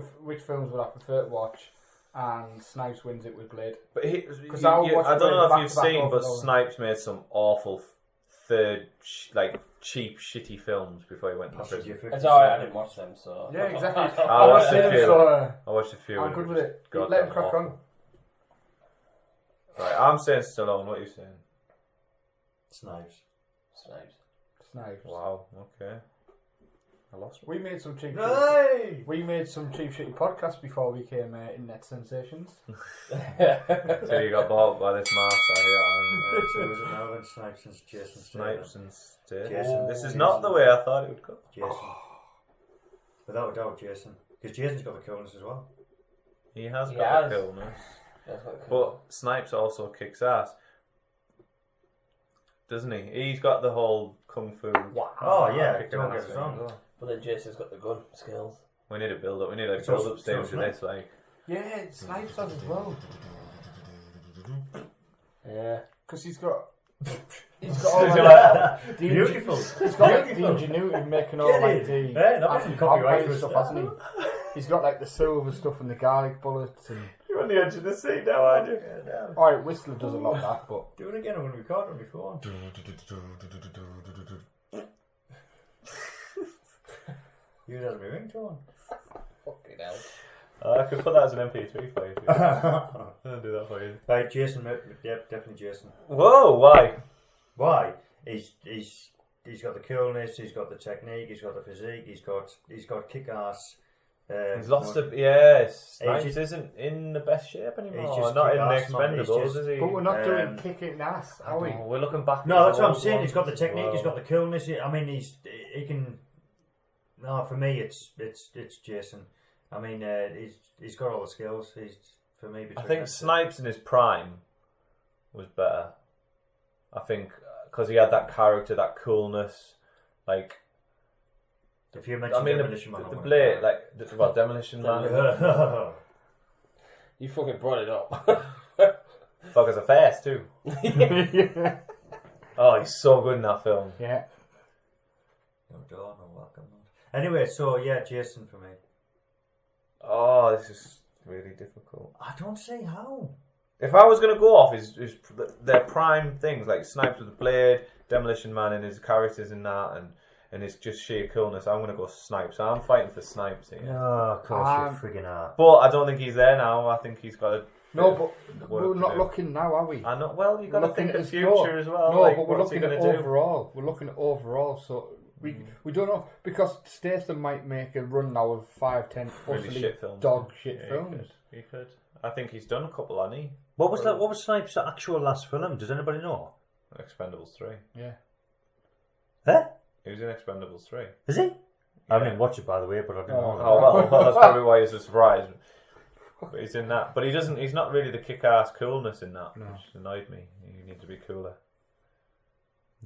films would I prefer to watch, and Snipes wins it with Blade. But I I don't know if you've seen, but Snipes made some awful cheap, shitty films before he went to prison. It's alright, I didn't watch them, so... Yeah, exactly. I watched a few. So, I watched a few. I'm good with it. God, Let him crack on. Right, I'm saying Stallone. What are you saying? Snipes. Snipes. Wow. Okay. I lost. We made some cheap. Hey! We made some cheap shitty podcasts before we came internet sensations. So you got bought by this master. So was it Melvin Snipes and Jason Snipes and Statham. Jason. This is not the way I thought it would go. Jason. Without a doubt, Jason. Because Jason's got the coolness as well. He has got the coolness. But Snipes also kicks ass. Doesn't he? He's got the whole kung fu. Oh yeah, don't get us wrong. But then Jason's got the gun skills. We need a build up. We need a build up stage for this. Like, yeah, Snipes does as well. Yeah, because he's got all like, beautiful. He's got like the ingenuity of making all like the copyright stuff, hasn't he? He's got like the silver stuff and the garlic bullets and. You're on the edge of the seat now, aren't you? Yeah, alright, Whistler does a lot of that, but... Do it again, I'm going to record on my phone. Use that as my ringtone. Fucking hell. I could put that as an MP3 for you. I'll do that for you. Right, Jason, yep, definitely Jason. Whoa, why? Why? He's got the coolness, he's got the technique, he's got the physique, he's got kick-ass... he's lost Snipes isn't in the best shape anymore. He's not in the Expendables, is he? But we're not doing kicking ass, are we? We're looking back. No, that's what I'm saying. He's got the technique. He's got the coolness. I mean, he can. No, for me, it's Jason. I mean, he's got all the skills. For me. I think Snipes in his prime was better. I think because he had that character, that coolness, like. If you mention Demolition Man, the Blade, Demolition Man. You fucking brought it up. Fuck as a face too. Oh, he's so good in that film. Yeah. No door, no welcome. Anyway, so yeah, Jason for me. Oh, this is really difficult. I don't see how. If I was going to go off their prime things, like Snipes with the Blade, Demolition Man and his characters in that, and and it's just sheer coolness, I'm going to go Snipes. I'm fighting for Snipes here. Oh, of course you friggin' are. But I don't think he's there now. I think he's got a... No, but we're not looking now, are we? I know. Well, you've got to think of the future no, as well. No, like, but we're what's he looking at gonna do? overall. We're looking at overall, so we don't know, because Statham might make a run now of 5, 10 Really shit films. dog shit Yeah, films. He could. I think he's done a couple, hasn't he? What was that? What was Snipes' actual last film? Does anybody know? Expendables 3. Yeah. Huh? He was in Expendables 3. Is he? I didn't watch it, by the way, but I didn't know that. Oh well, that's probably why he's a surprise. But he's in that. But he doesn't. He's not really the kick-ass coolness in that, which annoyed me. You need to be cooler.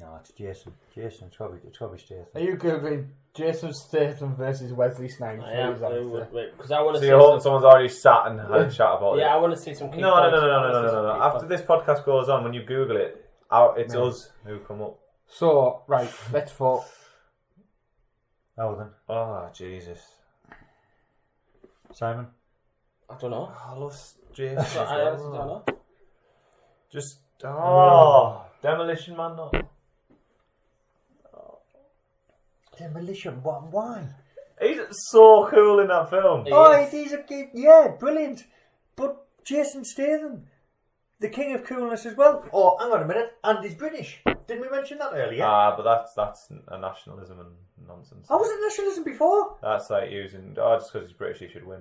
No, it's Jason. Jason, it's probably Statham. Are you googling Jason Statham versus Wesley Snipes? I am. Because I want to So see. you're hoping someone's already sat and had a chat about it. Yeah, I want to see some. No. After this podcast goes on, when you Google it, it's us who come up. So, right, let's vote. Oh, then. Oh, Jesus. Simon? I don't know. I love Jason. I honestly don't know. Just, Demolition Man, no. Demolition? Why? He's so cool in that film. He's a kid. Yeah, brilliant. But Jason Statham, the king of coolness as well. Oh, hang on a minute. And he's British. Didn't we mention that earlier? But that's a nationalism and nonsense. I was it nationalism before. That's like using, just because he's British, he should win.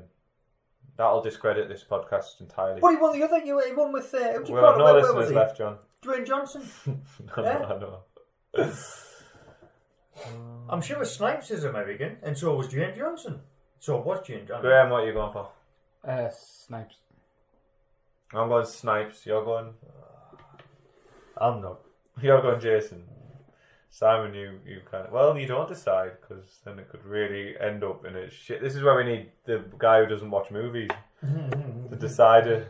That'll discredit this podcast entirely. But he won the other. He won with. We have no listeners left, John. Dwayne Johnson. I know. I'm sure Snipes is American, and so was Dwayne Johnson. So was Dwayne Johnson. Graham, what are you going for? Snipes. I'm going Snipes. You're going. I'm not. You're going Jason. Simon, you kind of... Well, you don't decide, because then it could really end up in a shit... This is where we need the guy who doesn't watch movies to decide it.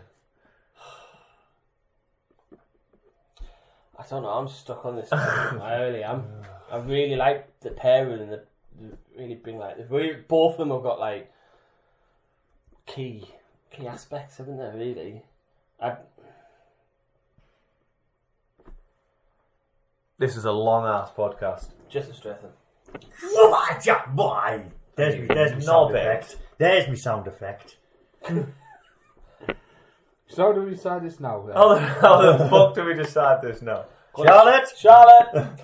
I don't know. I'm stuck on this. I really am. I really like the pairing and the really bring both of them have got like key aspects, haven't they? Really. This is a long-ass podcast. Just a Stratham. Why? There's my sound effect. There's my sound effect. So how do we decide this now? Then? How the fuck do we decide this now? Charlotte!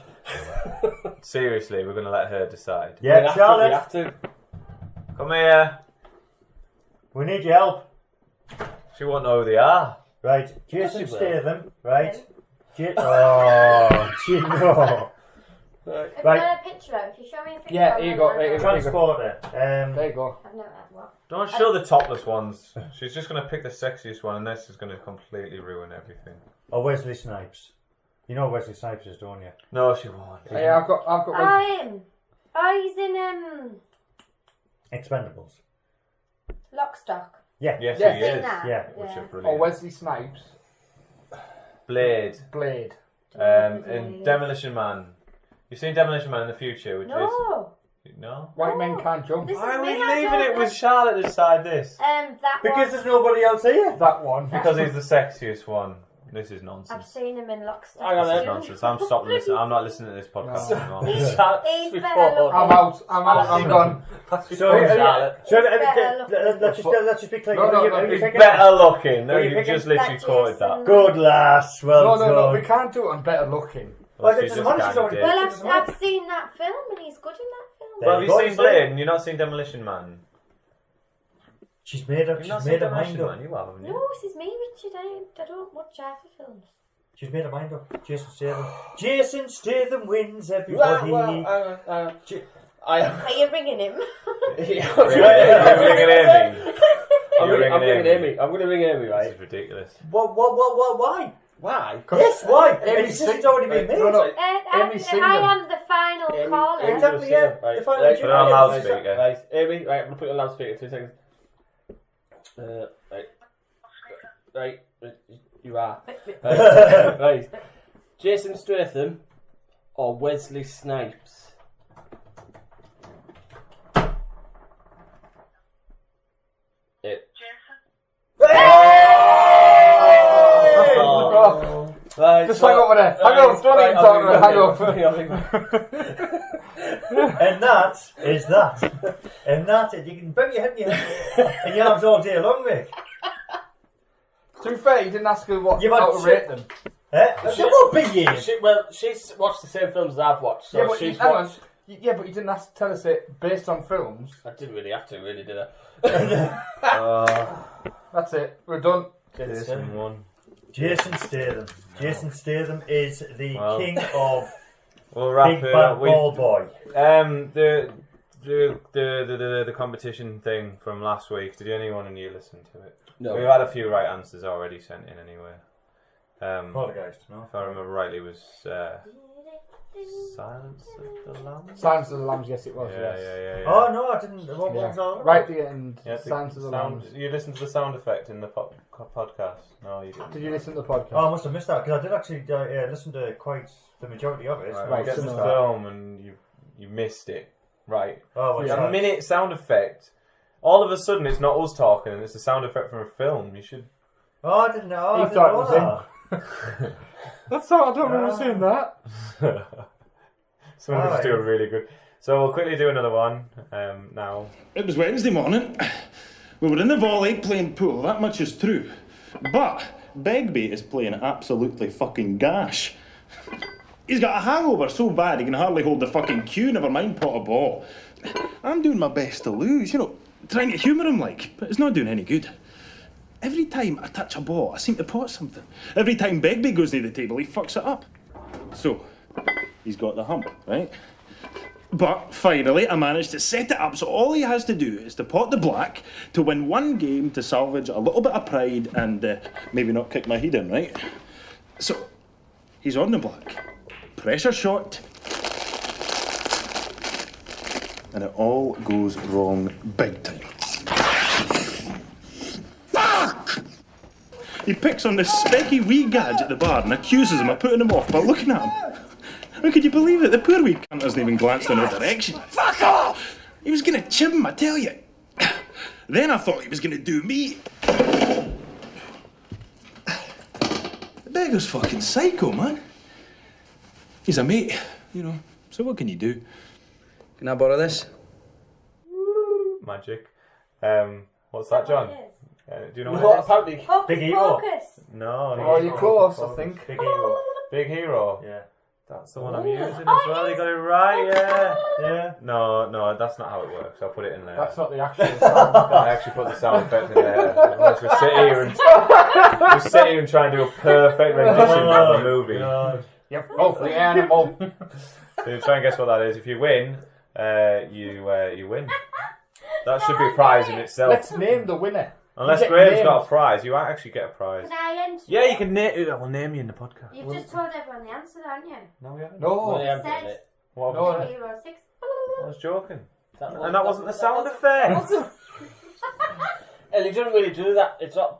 Seriously, we're going to let her decide. Yeah, Charlotte. We have to. Come here. We need your help. She won't know who they are. Right, Jason Yes, you will. Statham. Right. Oh, you know. Have you Right. got a picture of? If you show me a picture Yeah, of here you it, go, I'll right, know. Transporter. There you go. I've never had one. Don't show the topless ones. She's just going to pick the sexiest one, and this is going to completely ruin everything. Oh, Wesley Snipes. You know Wesley Snipes is, don't you? No, she won't. Yeah, I've got. He's in Expendables. Lock, Stock. Yeah. Yes, Yes. he is. That. Yeah. Which are Oh, brilliant. Wesley Snipes. Blade. And Demolition Man. You've seen Demolition Man in the future with No. Jason? No? White men can't jump. This is Why are we me, I leaving don't it with know. Charlotte to decide this? That Because one. there's nobody else here. That one. Because he's the sexiest one. This is I've nonsense. seen him in Lock, Stock. Hang on This is then. nonsense. I'm stopping listening. I'm not listening to this podcast anymore. He's Before- better looking. I'm out. I'm gone. So, Charlotte. let's just be clear. No, no, no, He's Picking better looking. No, Are you you picking just literally that quoted Jason? that. Good lass. Well No, done. we can't do it on better looking. Well, She it's just a honest kinda story. did. Well, It's I've seen that film and he's good in that film. There Well, you have go, you seen so- Blade and you've not seen Demolition Man? She's made up. You've not She's seen made her Demolition mind Man, up. you have, haven't you? No, this is me, Richard. I don't watch Arthur films. She's made her mind up. Jason Statham. Jason Statham wins everybody. Are you ringing him? You're ringing Amy. I'm ringing Amy. I'm going to ring Amy, This right? is ridiculous. What? Why? Why? Yes, why? Amy The decision's already been made. No, no. I Amy's seen them. am the final caller. Exactly, yeah. Right, The final right, jury. Put it on loudspeaker. Right, Amy, right, I'm going to put it on loudspeaker, 2 seconds. Right, you are. Right. Jason Statham or Wesley Snipes? Right, Just hang over there. Hang on, don't even talk about it. Hang on. And that is that. And that is, you can bang your head in your arms all day long, Rick. To be fair, you didn't ask her You've had how to rate them. She won't be years. She's watched the same films as I've watched, so Yeah, but she's hang on. watched. Yeah, but you didn't ask to tell us it based on films. I didn't really have to, really, did I? That's it. We're done. Jason won. Jason Statham. Jason Statham is the king of We'll wrap Big it Bad up. Ball Boy. The competition thing from last week. Did anyone of you listen to it? No. We've had a few right answers already sent in anyway. Poltergeist, no? If I remember rightly, it was Silence of the Lambs. Silence of the Lambs, yes it was, Yeah. Oh no, I didn't. What was that? Right at the end, Yeah, Silence of the Lambs. You listened to the sound effect in the podcast? No, you didn't. Did you listen to the podcast? Oh, I must have missed that because I did actually listen to quite the majority of it. Right, Right, get to the similar. film and you missed it. Right. Oh, what's A that? minute sound effect. All of a sudden, it's not us talking, and it's a sound effect from a film. You should. Oh, I didn't know. He I didn't thought it know was that. That's all, I don't remember saying that. Someone was Alright. doing really good. So we'll quickly do another one now. It was Wednesday morning. We were in the volley playing pool, that much is true. But Begbie is playing absolutely fucking gash. He's got a hangover so bad he can hardly hold the fucking cue, never mind pot a ball. I'm doing my best to lose, trying to humour him but it's not doing any good. Every time I touch a ball, I seem to pot something. Every time Begbie goes near the table, he fucks it up. So, he's got the hump, right? But finally, I managed to set it up so all he has to do is to pot the black to win one game to salvage a little bit of pride and maybe not kick my head in, right? So, he's on the black. Pressure shot. And it all goes wrong big time. Fuck! He picks on this specky wee gadge at the bar and accuses him of putting him off by looking at him. I mean, could you believe it? The poor wee cunt hasn't even glanced in our direction. Fuck off! He was gonna chib him, I tell you. Then I thought he was gonna do me. The beggar's fucking psycho, man. He's a mate, so what can you do? Can I borrow this? Magic. What's that, John? What it is? Do you know what What it is? apparently? Hocus Big Hero. Pocus. No. Oh, you're close, I think. Big Hero. Big Hero. Yeah. That's the one I'm using as well. You got it right, yeah. No, that's not how it works. I'll put it in there. That's not the actual sound. I actually put the sound effect in there. Unless we sit here and try and do a perfect rendition of a movie. You filthy animal. So you try and guess what that is. If you win, you win. That should be a prize in itself. Let's name the winner. Unless get Graham's named. got a prize, you might actually get a prize. Can I enter? Yeah, you can name. We'll name you in the podcast. You've just told everyone the answer, haven't you? No, we haven't. No. Well, yeah, I'm Said- doing it. What? No. Big Hero 6. I was joking. That And that wasn't the sound effect. And he doesn't really do that. It's not.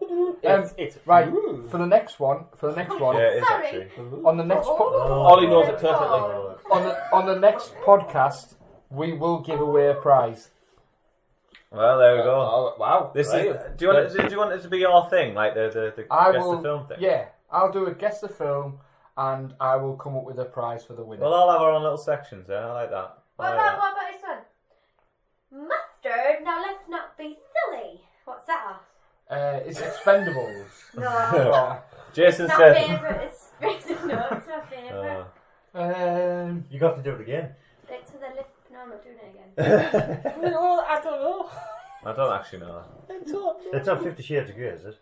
It's Right, for the next one, Yeah, it is Sorry. actually. on the next Ollie knows it perfectly. on the next podcast, we will give away a prize. Well, there we go. Oh, wow. This Right. is. Do you want it to be your thing, like the I guess will. the film thing? Yeah, I'll do a guess the film, and I will come up with a prize for the winner. Well, I'll have our own little sections. I like that. What about this one? Mustard, now let's not be silly. What's that? It's Expendables. No. Oh. Jason It's my said. favourite. No, it's my favourite. You got to do it again. Back to the lip. No, I'm not doing it again. I don't know. I don't actually know that. It's on 50 Shades of Grey, is it?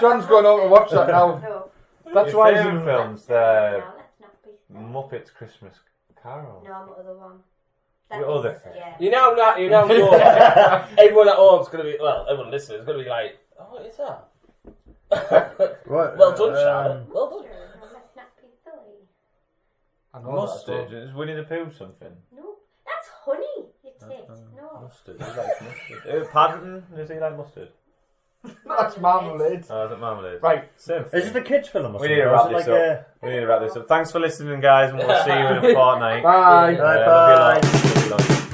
John's going home to watch that now. No. That's Your why favourite films, Now let's not be silly. Muppets Christmas Carol. No, I'm the other one. Your other is- thing. Yeah. You now know. Everyone at home's going to be, everyone listening is going to be like, oh, what is that? Right. Well done, Charlotte. Well done. Mustard, now let's not be silly. I know Mustard? Is Winnie the Pooh something? No, that's honey. You take. No. Mustard. He likes mustard. Paddington? Does he like mustard? That's marmalade. Oh, is it marmalade? Right. Same thing. Is it a kids' film or We something? need to Or wrap is it this like up. We need to wrap this up. Thanks for listening, guys, and we'll see you in a fortnight. Bye. Love you lots. Love you lots.